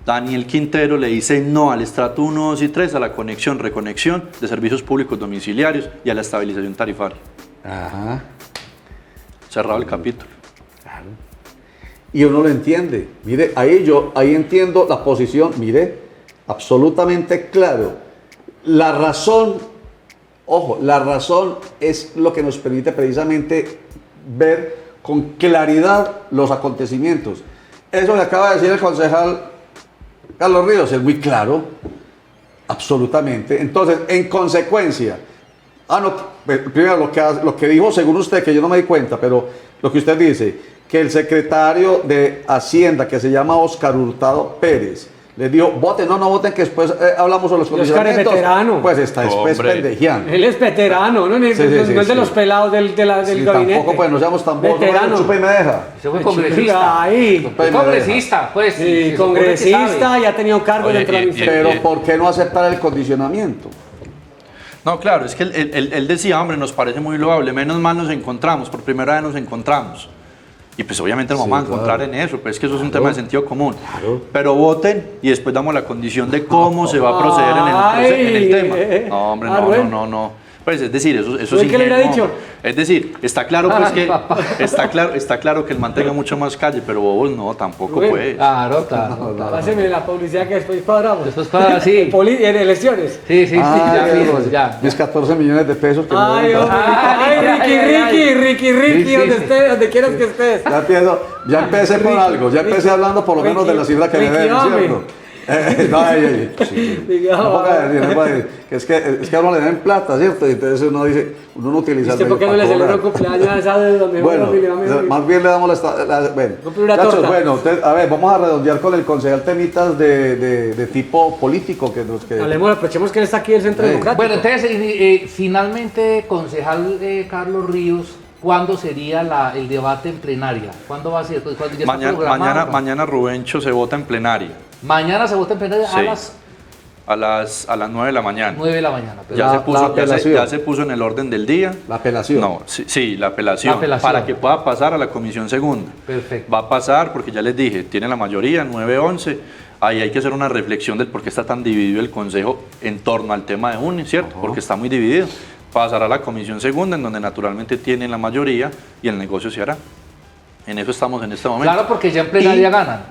Daniel Quintero le dice no al estrato 1, 2 y 3, a la conexión, reconexión de servicios públicos domiciliarios y a la estabilización tarifaria. Ajá. Cerrado el capítulo. Claro. Y uno lo entiende. Mire, ahí entiendo la posición, mire, absolutamente claro. La razón es lo que nos permite precisamente ver con claridad los acontecimientos. Eso que acaba de decir el concejal Carlos Ríos es muy claro, absolutamente. Entonces, en consecuencia, primero lo que dijo según usted, que yo no me di cuenta, pero lo que usted dice, que el secretario de Hacienda, que se llama Óscar Hurtado Pérez, les dijo, voten, no voten, que después hablamos sobre los condicionamientos. Óscar es veterano. Pues está después pendejeando. Él es veterano, ¿no? No es de los pelados del gabinete. Tampoco, pues, no seamos tan bobos. Veterano. Chupa y me deja. Se fue congresista. Ahí. Congresista, pues. Sí, congresista, ya ha tenido cargo dentro de la administración. Pero ¿por qué no aceptar el condicionamiento? No, claro, es que él decía, hombre, nos parece muy loable, menos mal nos encontramos, por primera vez nos encontramos. Y pues obviamente nos vamos a encontrar en eso, pues es que eso es un tema de sentido común. Claro. Pero voten y después damos la condición de cómo se va a proceder en el tema. No, hombre, no. Pues es decir, eso es ¿Qué le hubiera ingenuo, dicho? hombre. Es decir, está claro pues Ay, que papá. está claro que él mantenga mucho más calle, pero bobos no, tampoco Rubén. pues. Claro, claro. Páseme la publicidad que después cuadramos. Después cuadra, sí. En elecciones. Sí, sí, Ay, ya, Roger, ya. mis 14 millones de pesos que me Ay, deben hombre, pagar. ay, Ricky, Sí, sí, donde sí. estés, donde quieras que estés. Ya empecé por algo, ya empecé hablando por lo menos de la cifra que me Ricky, deben, ame. ¿cierto? No, sí. Ricky, No ame. ponga decir, no ponga decir. Es que a uno le den plata, ¿cierto? Y entonces uno dice, uno no utiliza ¿Viste por qué no le para celebró cobrar. cumpleaños a esa deuda? Bueno, más bien le damos bueno, Compre una muchachos, torta. bueno, a ver, vamos a redondear con el concejal temitas de tipo político que nos que Hablemos, aprovechemos que él está aquí del Centro Sí. Democrático. Bueno, entonces, finalmente, concejal Carlos Ríos, ¿cuándo sería el debate en plenaria? ¿Cuándo va a ser? Pues, ¿cuándo ya está programado? Mañana Rubencho se vota en plenaria Mañana se vota en plenaria Sí. a las a las 9 de la mañana. 9 de la mañana. Pero Ya, La- se puso, la ya, se, apelación. ya se puso en el orden del día. la apelación. No, sí, la apelación, La apelación. para que pueda pasar a la comisión segunda. Perfecto. Va a pasar porque ya les dije, tiene la mayoría, 9-11. Ahí hay que hacer una reflexión del por qué está tan dividido el Consejo en torno al tema de UNE, ¿cierto? Porque está muy dividido. Pasará a la comisión segunda, en donde naturalmente tienen la mayoría y el negocio se hará. En eso estamos en este momento. Claro, porque ya en plenaria ganan.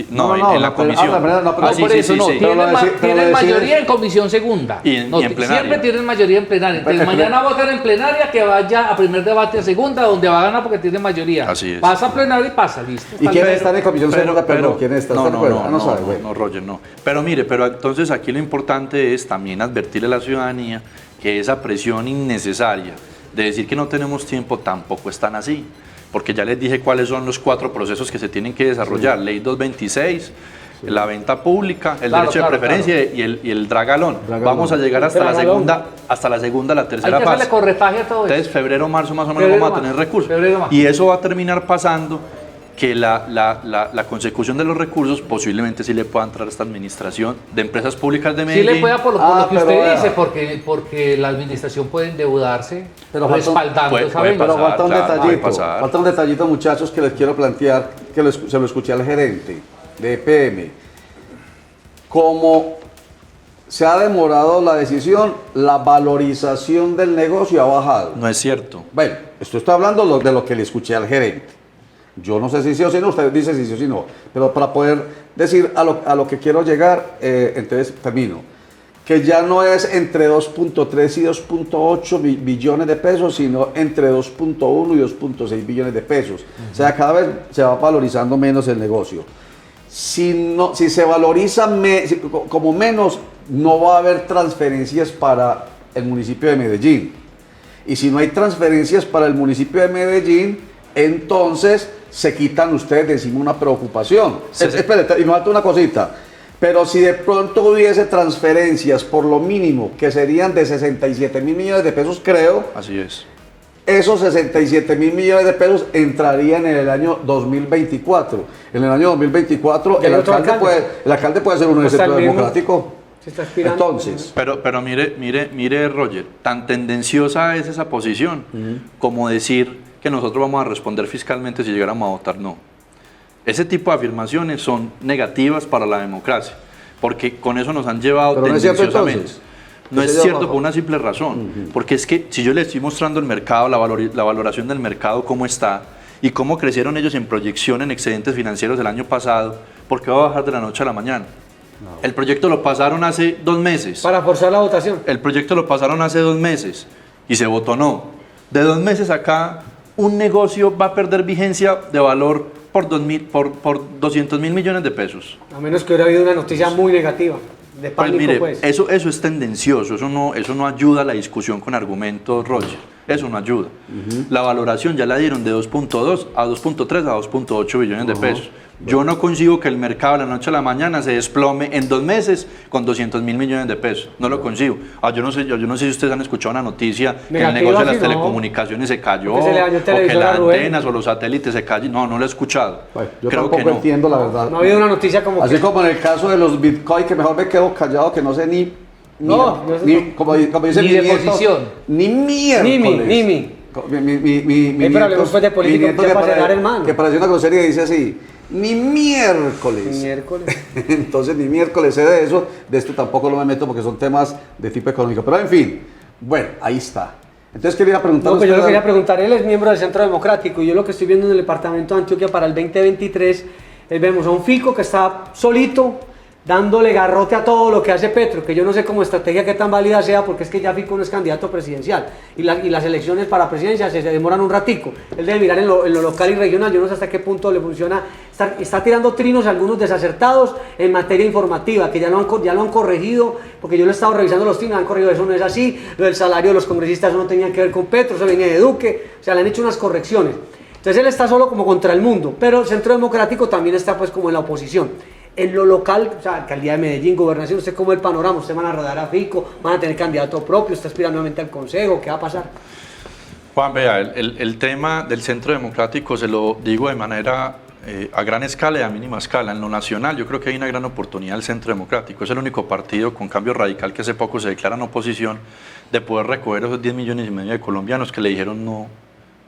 No, en la comisión. no, pero Ah, sí, por sí, eso sí, no, sí. Pero tienen, lo deci- pero tienen lo decides- mayoría en comisión segunda. Y en plenaria. Siempre tienen mayoría en plenaria. Entonces Pero- mañana votan en plenaria, que vaya a primer debate en segunda, donde va a ganar porque tiene mayoría. Así es. Pasa a plenaria y pasa, listo. ¿Y quién está en comisión segunda? Perdón, ¿quién está? No, ¿Está de no, acuerdo? no, Ah, sabe, bueno. no, Roger, no. Pero mire, pero entonces aquí lo importante es también advertirle a la ciudadanía que esa presión innecesaria de decir que no tenemos tiempo tampoco es tan así. Porque ya les dije cuáles son los 4 procesos que se tienen que desarrollar. Ley 226, la venta pública, el Claro, derecho claro, de preferencia y el dragalón. Dragalón. Vamos a llegar hasta la Dragalón. segunda, la Hay tercera que hacerle fase. corretaje a todo Entonces, eso. febrero, marzo más o menos Febrero, vamos a tener marzo. recursos. Febrero, marzo. Y eso va a terminar pasando que la consecución de los recursos posiblemente sí le pueda entrar a esta administración de empresas públicas de Sí Medellín. le pueda por lo Ah, que pero usted vea. dice, porque la administración puede endeudarse Pero falta- respaldando puede- esa puede venta. Pero pasar, falta un claro, puede detallito, pasar. falta un detallito, muchachos, que les quiero plantear, que se lo escuché al gerente de EPM. Como se ha demorado la decisión, la valorización del negocio ha bajado. No es cierto. Bueno, esto está hablando de lo que le escuché al gerente. Yo no sé si sí o si no, usted dice si sí o si no, pero para poder decir a lo que quiero llegar, entonces termino. Que ya no es entre 2.3 y 2.8 billones de pesos, sino entre 2.1 y 2.6 billones de pesos. O sea, cada vez se va valorizando menos el negocio. Si se valoriza como menos, no va a haber transferencias para el municipio de Medellín. Y si no hay transferencias para el municipio de Medellín, entonces se quitan ustedes de encima una preocupación. Sí, sí. Espérate, y me falta una cosita. Pero si de pronto hubiese transferencias por lo mínimo, que serían de 67 mil millones de pesos, creo, Así es. esos 67 mil millones de pesos entrarían en el año 2024. En el año 2024 ¿Y hay el otro alcalde puede ser uno del Pues Centro al mismo- Democrático. Se está aspirando. Entonces, Pero mire, Roger, tan tendenciosa es esa posición como decir que nosotros vamos a responder fiscalmente si llegáramos a votar no. Ese tipo de afirmaciones son negativas para la democracia, porque con eso nos han llevado Pero no es cierto, tendenciosamente. entonces. No ¿Qué es se cierto llama? por una simple razón, porque es que si yo le estoy mostrando el mercado, la valoración del mercado, cómo está, y cómo crecieron ellos en proyección en excedentes financieros el año pasado, ¿por qué va a bajar de la noche a la mañana? El proyecto lo pasaron hace 2 meses. Para forzar la votación. El proyecto lo pasaron hace 2 meses y se votó no. De 2 meses acá, un negocio va a perder vigencia de valor por 200 mil millones de pesos. A menos que hubiera habido una noticia muy negativa. De Pues pánico, mire, pues. eso es tendencioso, eso no ayuda a la discusión con argumentos, Roger. Eso no ayuda. La valoración ya la dieron de 2.2 a 2.3 a 2.8 billones de pesos. Yo no consigo que el mercado de la noche a la mañana se desplome en 2 meses con 200 mil millones de pesos. No lo consigo. Yo no sé si ustedes han escuchado una noticia que el Negativa, negocio de las sí, no. telecomunicaciones se cayó, Porque se le dañó el o que televisor las a Rubén. antenas o los satélites se cayeron. No lo he escuchado. bueno, yo Creo tampoco que no. entiendo la verdad. No ha habido una noticia como Así que... como en el caso de los Bitcoin, que mejor me quedo callado, que no sé ni No, yo sé ni no. como dice Ni mi de nieto, posición. ni miércoles. Ni mi. Mi pero hablemos pues de política, nieto ya que para cerrar el man. que pareció una grosería y dice así, ni miércoles. Miércoles. Entonces ni miércoles sé de eso, de esto tampoco lo me meto porque son temas de tipo económico. Pero en fin, Bueno, ahí está. Entonces quería preguntarle No, pues yo le usted, quería preguntar, él es miembro del Centro Democrático y yo lo que estoy viendo en el departamento de Antioquia para el 2023, vemos a un Fico que está solito, dándole garrote a todo lo que hace Petro, que yo no sé cómo estrategia qué tan válida sea, porque es que ya Fico no es candidato presidencial y las elecciones para presidencia se demoran un ratico. Él debe mirar en lo local y regional, yo no sé hasta qué punto le funciona. Está tirando trinos algunos desacertados en materia informativa, que ya lo han corregido, porque yo le he estado revisando los trinos, han corregido, eso no es así, lo del salario de los congresistas no tenía que ver con Petro, eso venía de Duque, o sea, le han hecho unas correcciones. Entonces él está solo como contra el mundo, pero el Centro Democrático también está pues como en la oposición. En lo local, o sea, alcaldía de Medellín, gobernación, ¿usted cómo es el panorama? ¿Usted van a rodar a Fico? ¿Van a tener candidato propio? ¿Usted aspira nuevamente al consejo? ¿Qué va a pasar? Juan, vea, el tema del Centro Democrático se lo digo de manera a gran escala y a mínima escala. En lo nacional yo creo que hay una gran oportunidad del Centro Democrático. Es el único partido con cambio radical que hace poco se declara en oposición de poder recoger esos 10 millones y medio de colombianos que le dijeron no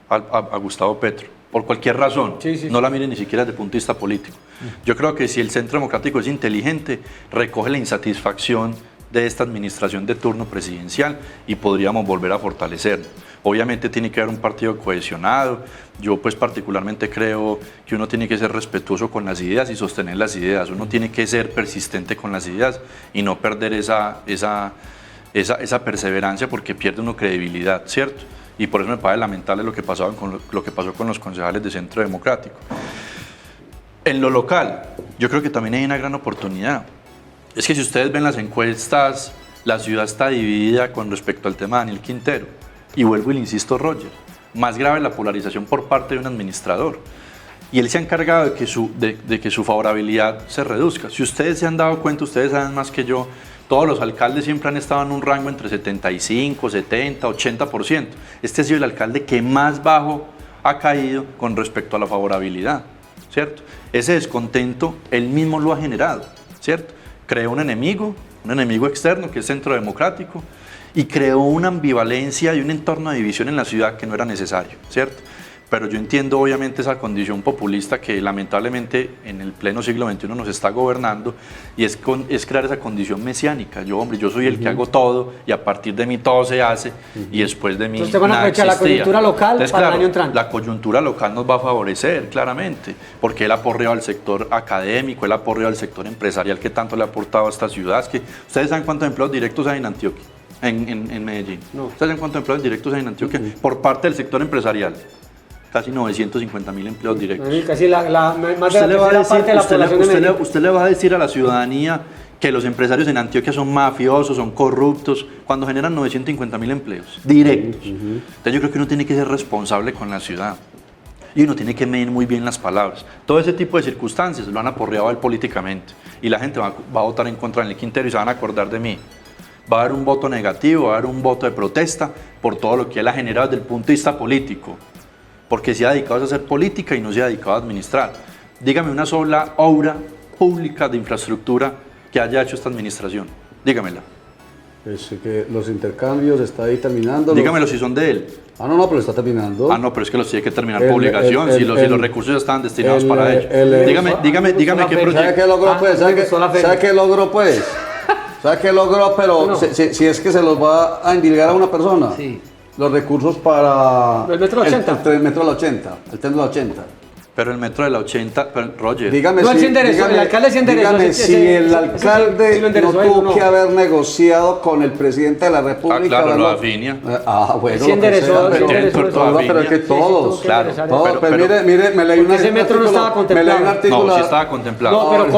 a Gustavo Petro. Por cualquier razón, no la miren ni siquiera desde el punto de vista político. Yo creo que si el Centro Democrático es inteligente, recoge la insatisfacción de esta administración de turno presidencial y podríamos volver a fortalecerlo. Obviamente tiene que haber un partido cohesionado. Yo pues particularmente creo que uno tiene que ser respetuoso con las ideas y sostener las ideas. Uno tiene que ser persistente con las ideas y no perder esa perseverancia, porque pierde uno credibilidad, ¿cierto? Y por eso me parece lamentable lo que pasó con los concejales de Centro Democrático. En lo local, yo creo que también hay una gran oportunidad. Es que si ustedes ven las encuestas, la ciudad está dividida con respecto al tema de Daniel Quintero. Y vuelvo y le insisto, Roger, más grave la polarización por parte de un administrador. Y él se ha encargado de que su favorabilidad se reduzca. Si ustedes se han dado cuenta, ustedes saben más que yo, todos los alcaldes siempre han estado en un rango entre 75, 70, 80%. Este ha sido el alcalde que más bajo ha caído con respecto a la favorabilidad, ¿cierto? Ese descontento él mismo lo ha generado, ¿cierto? Creó un enemigo externo que es Centro Democrático y creó una ambivalencia y un entorno de división en la ciudad que no era necesario, ¿cierto? Pero yo entiendo obviamente esa condición populista que lamentablemente en el pleno siglo XXI nos está gobernando y es crear esa condición mesiánica. Yo soy el que hago todo y a partir de mí todo se hace y después de mí Entonces, van a aprovechar la coyuntura local. Entonces, para el año entrante. La coyuntura local nos va a favorecer claramente, porque él ha aporreado al sector académico, él ha aporreado al sector empresarial que tanto le ha aportado a esta ciudad. Es que ustedes saben cuántos empleos directos hay en Antioquia, en Medellín. No. ¿Ustedes saben cuántos empleos directos hay en Antioquia por parte del sector empresarial? Casi 950.000 empleos directos. Casi más de la tercera parte de la población de Medellín. ¿Usted le va a decir a la ciudadanía que los empresarios en Antioquia son mafiosos, son corruptos, cuando generan 950.000 empleos directos? Entonces yo creo que uno tiene que ser responsable con la ciudad y uno tiene que medir muy bien las palabras. Todo ese tipo de circunstancias lo han aporreado a él políticamente y la gente va a votar en contra de Daniel Quintero y se van a acordar de mí. Va a haber un voto negativo, va a haber un voto de protesta por todo lo que él ha generado desde el punto de vista político, porque se ha dedicado a hacer política y no se ha dedicado a administrar. Dígame una sola obra pública de infraestructura que haya hecho esta administración. Dígamela. Es que los intercambios está ahí terminando. Dígamelo si son de él. No, pero está terminando. No, pero es que los tiene que terminar por obligación, si los recursos ya estaban destinados para ello. Dígame qué proyecto. ¿Sabe qué logró, pues? ¿Sabe qué logró, pues? ¿Sabe qué logró? Pero si es que se los va a endilgar a una persona. Sí. Los recursos para el metro de la 80. El metro de la 80, el tren de la 80. Pero el metro de la 80, Roger. Dígame no, el alcalde sí enderezó. Dígame si el alcalde no tuvo que haber negociado con el presidente de la República. Claro, lo afinia. Bueno, sí enderezó, pero es que todos. Claro, pero mire, me leí un artículo. Ese metro no estaba contemplado. No, sí estaba contemplado. No, pero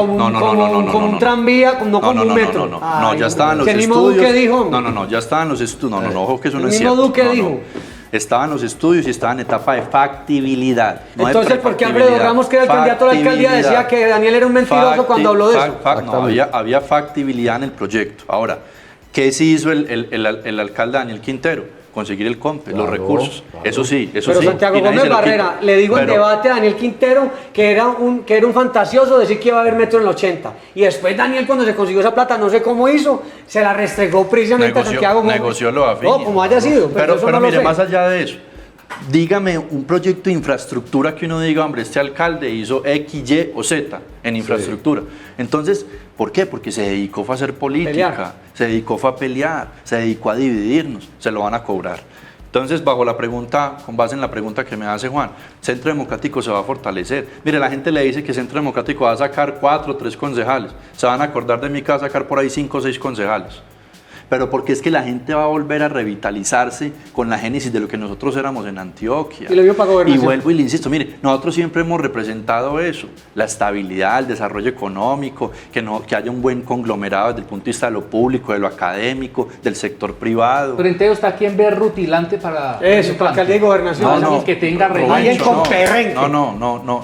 con un tranvía, no con un metro. No, ya estaban los estudios. El mismo Duque dijo. No, ya estaban los estudios. No, ojo que eso no es cierto. El mismo Duque dijo. Estaban los estudios y estaban en etapa de factibilidad. Entonces, ¿por qué Alfredo Ramos, que era el candidato a la alcaldía, decía que Daniel era un mentiroso cuando habló de eso? No, había factibilidad en el proyecto. Ahora, ¿qué sí hizo el alcalde Daniel Quintero? Conseguir el COMPE, los recursos. Claro. Eso sí. Pero Santiago Gómez Barrera le dijo en debate a Daniel Quintero que era un fantasioso decir que iba a haber metro en el 80. Y después Daniel, cuando se consiguió esa plata, no sé cómo hizo, se la restregó precisamente a Santiago Gómez. Negoció lo afín. No, como haya sido. Pero mire, más allá de eso, dígame un proyecto de infraestructura que uno diga, hombre, este alcalde hizo X, Y o Z en infraestructura. Entonces, ¿por qué? Porque se dedicó a hacer política, Pelear. se dedicó a pelear, se dedicó a dividirnos, se lo van a cobrar. Entonces, bajo la pregunta, con base en la pregunta que me hace Juan, Centro Democrático se va a fortalecer. Mire, la gente le dice que Centro Democrático va a sacar 4 o 3 concejales. Se van a acordar de mí que va a sacar por ahí 5 o 6 concejales. Pero porque es que la gente va a volver a revitalizarse con la génesis de lo que nosotros éramos en Antioquia. Y lo vio para gobernación. Y vuelvo y le insisto, mire, nosotros siempre hemos representado eso, la estabilidad, el desarrollo económico, que haya un buen conglomerado desde el punto de vista de lo público, de lo académico, del sector privado. Pero entonces está quien ve rutilante para... Eso, para alcaldía y gobernación. Alguien que tenga Rubencho, revancha. con perrenque.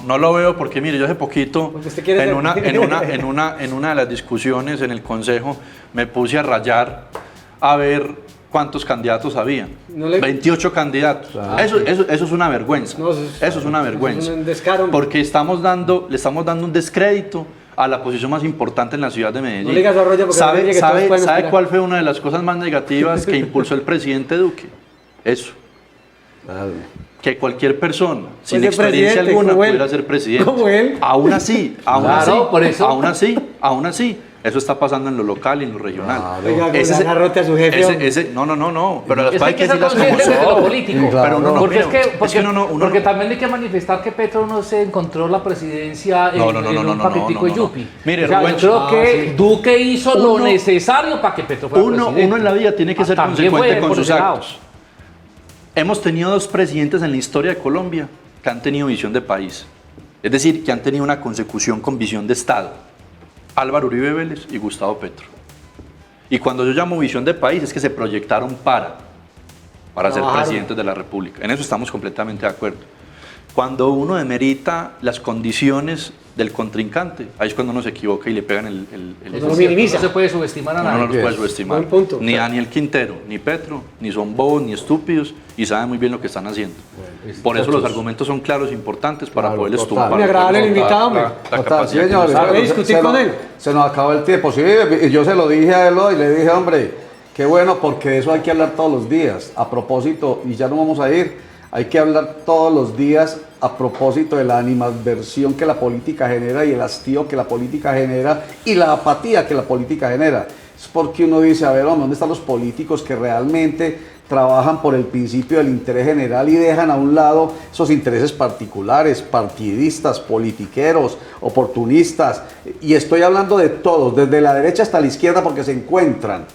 no lo veo porque mire, yo hace poquito Porque usted quiere en ser- una de las discusiones en el consejo me puse a rayar a ver cuántos candidatos había. No le- 28 candidatos. Eso es una vergüenza. No, eso es una vergüenza. es un descaro. Porque le estamos dando un descrédito a la posición más importante en la ciudad de Medellín. No le digas a Roger porque Roger que todos pueden ¿Sabe aspirar. cuál fue una de las cosas más negativas que impulsó el presidente Duque? Eso. Que cualquier persona sin Pues de experiencia presidente, alguna como él. pudiera ser presidente. Como él. Aún así, Claro, por eso. aún así, eso está pasando en lo local y en lo regional. Oiga, que Ese- le agarrote a su jefe. hombre. no, pero las Es que hay que ser decir las conscientes como de lo son. político. Claro. Pero uno no, Porque, pero- porque también hay que manifestar que Petro no se encontró la presidencia en, en un paquetico de yupi. Mire, O sea, Rubén, yo creo que Duque hizo lo necesario para que Petro fuera presidente. uno en la vida tiene que ser También consecuente fue con por sus ese lado. actos. Hemos tenido 2 presidentes en la historia de Colombia que han tenido visión de país. Es decir, que han tenido una consecución con visión de Estado. Álvaro Uribe Vélez y Gustavo Petro. Y cuando yo llamo visión de país es que se proyectaron para ser Trabajaron. presidentes de la República. En eso estamos completamente de acuerdo. Cuando uno demerita las condiciones del contrincante, ahí es cuando uno se equivoca y le pegan el Eso lo minimiza. No se puede subestimar a uno no nadie. los puede subestimar. Buen punto. Ni Daniel Quintero, ni Petro, ni son bobos, ni estúpidos, y saben muy bien lo que están haciendo. Por eso los argumentos son claros e importantes para Claro, poderles total. tumbar. Muy agradable el invitado, hombre. La Total, capacidad que señores, nos- ¿Sabe bueno, discutir se con nos- él? Se nos acabó el tiempo, sí, y yo se lo dije a él hoy, le dije, hombre, qué bueno, porque de eso hay que hablar todos los días. A propósito, y ya no vamos a ir, hay que hablar todos los días a propósito de la animadversión que la política genera y el hastío que la política genera y la apatía que la política genera. Es porque uno dice, a ver, hombre, ¿dónde están los políticos que realmente trabajan por el principio del interés general y dejan a un lado esos intereses particulares, partidistas, politiqueros, oportunistas? Y estoy hablando de todos, desde la derecha hasta la izquierda, porque se encuentran.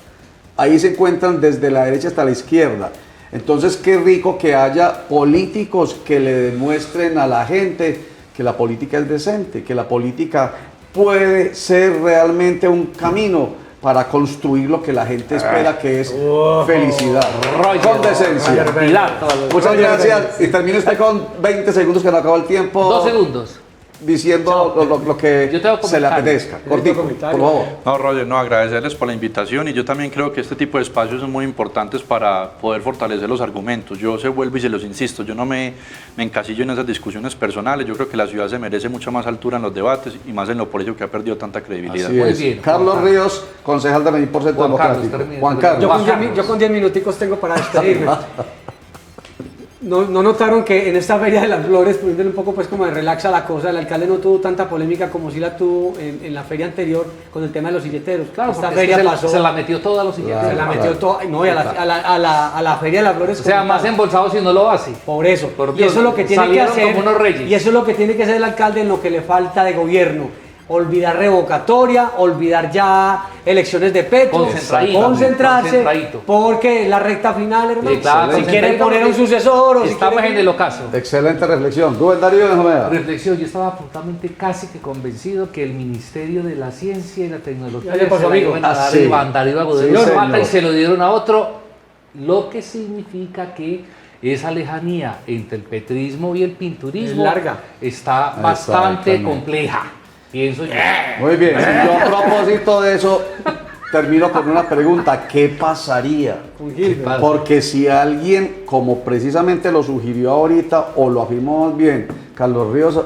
Ahí se encuentran desde la derecha hasta la izquierda. Entonces, qué rico que haya políticos que le demuestren a la gente que la política es decente, que la política puede ser realmente un camino para construir lo que la gente espera, que es felicidad. Con decencia. Pilar. Muchas gracias. Y termine usted con 20 segundos que no acaba el tiempo. 2 segundos. Diciendo lo que Yo tengo se le comentario. apetezca. Cortito, por comentario. favor. No, Roger, no, agradecerles por la invitación y yo también creo que este tipo de espacios son muy importantes para poder fortalecer los argumentos. Yo se vuelvo y se los insisto, yo no me encasillo en esas discusiones personales, yo creo que la ciudad se merece mucha más altura en los debates y más en lo político que ha perdido tanta credibilidad. Así Muy es. bien, Carlos Juan Carlos. Ríos, concejal de Medellín por Centro Juan Carlos, Democrático. termine, Juan termine. Carlos. Yo con, Juan 10, yo con 10 minuticos tengo para despedirme. ¿No notaron que en esta Feria de las Flores, poniéndole un poco pues como de relax a la cosa, el alcalde no tuvo tanta polémica como si la tuvo en la feria anterior con el tema de los silleteros? Claro, esta porque es que feria se, pasó, se la metió toda a los siguientes. se la Claro. metió toda, no, y a la Feria de las Flores. O sea, como más tal. embolsado si no lo hace. Por eso. Por Y Dios, eso es lo que tiene que salieron hacer. como unos reyes. Y eso es lo que tiene que hacer el alcalde en lo que le falta de gobierno. Olvidar revocatoria, olvidar ya elecciones de Petro, Concentradito, concentrarse, concentradito. porque la recta final, hermano. Sí, claro, si quiere concentradito poner un porque sucesor o si Estamos quiere- en el ocaso. Excelente reflexión. Rubén Darío Benjamea. Reflexión, yo estaba absolutamente casi que convencido que el Ministerio de la Ciencia y la Tecnología Ya le pasó, se la amigo. iban a dar sí. Iván Darío Agudelo Sí, Zapata señor. y se lo dieron a otro, lo que significa que esa lejanía entre el petrismo y el pinturismo Es larga. está bastante Exactamente. compleja, pienso yo. Muy bien. Yo a propósito de eso termino con una pregunta. ¿Qué pasaría? Con Gilbert. Porque si alguien, como precisamente lo sugirió ahorita, o lo afirmó más bien, Carlos Ríos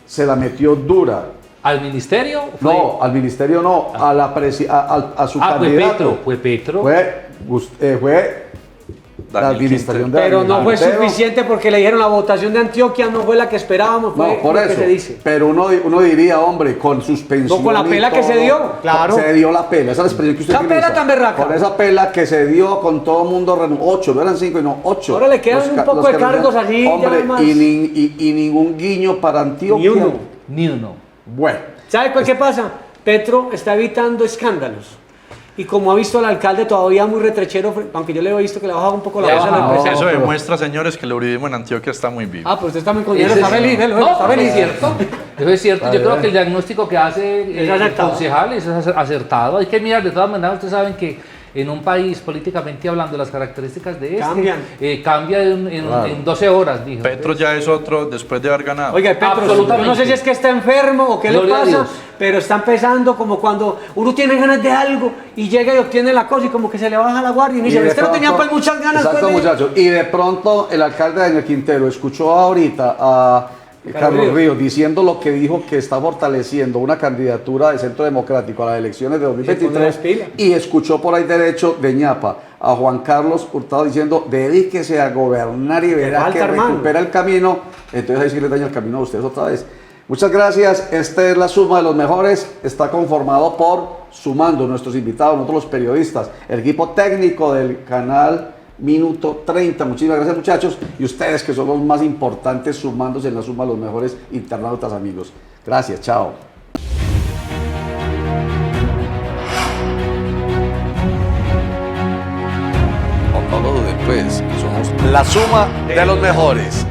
se la metió dura. ¿Al ministerio? Fue- No, al ministerio no, a su fue candidato. Petro, fue Petro. Fue la Daniel administración Quintero. de Pero Daniel no fue Quintero. suficiente porque le dijeron la votación de Antioquia no fue la que esperábamos, fue No, por lo eso. que se dice. Pero uno diría, hombre, con suspensión. No, con la y pela que se dio, claro. Se dio la pela, esa es la expresión que usted Esa utiliza. pela tan berraca. Con esa pela que se dio con todo el mundo, 8, no eran 5, no 8. Ahora le quedan un poco de cargos allí, ya Hombre, más. y ningún guiño para Antioquia. Ni uno. Ni uno. Bueno. ¿Sabe qué pasa? Petro está evitando escándalos. Y como ha visto al alcalde todavía muy retrechero, aunque yo le he visto que le ha bajado un poco la Le ha voz al bajado. empresario. Eso pero- demuestra, señores, que el uribismo en Antioquia está muy vivo. Ah, pues usted está muy contento, Ese está sí. feliz, No, está feliz. es cierto. Eso es cierto. Yo Está creo bien. que el diagnóstico que hace Es el acertado. concejal es acertado. Hay que mirar, de todas maneras, ustedes saben que en un país, políticamente hablando, las características de este Cambian. cambia en 12 horas, dijo. Petro ya es otro después de haber ganado. Oiga, Petro, Absolutamente. yo no sé si es que está enfermo o qué Gloria a le pasa, Dios. pero está empezando como cuando uno tiene ganas de algo y llega y obtiene la cosa y como que se le baja la guardia y uno dice, de este no tenía pronto- pues muchas ganas. Exacto, pues, de-". muchachos. Y de pronto el alcalde Daniel Quintero escuchó ahorita a Carlos Ríos diciendo lo que dijo, que está fortaleciendo una candidatura del Centro Democrático a las elecciones de pone las 2023, pilas. y escuchó por ahí derecho de ñapa a Juan Carlos Hurtado diciendo, dedíquese a gobernar y verá falta, que hermano. recupera el camino. Entonces ahí sí les daña el camino a ustedes otra vez. Muchas gracias. Esta es la suma de los mejores. Está conformado por Sumando, nuestros invitados, nosotros los periodistas, el equipo técnico del canal Minuto 30. Muchísimas gracias, muchachos. Y ustedes, que son los más importantes, sumándose en la suma de los mejores internautas, amigos. Gracias, chao. No lo duden, pues. Somos la suma de los mejores.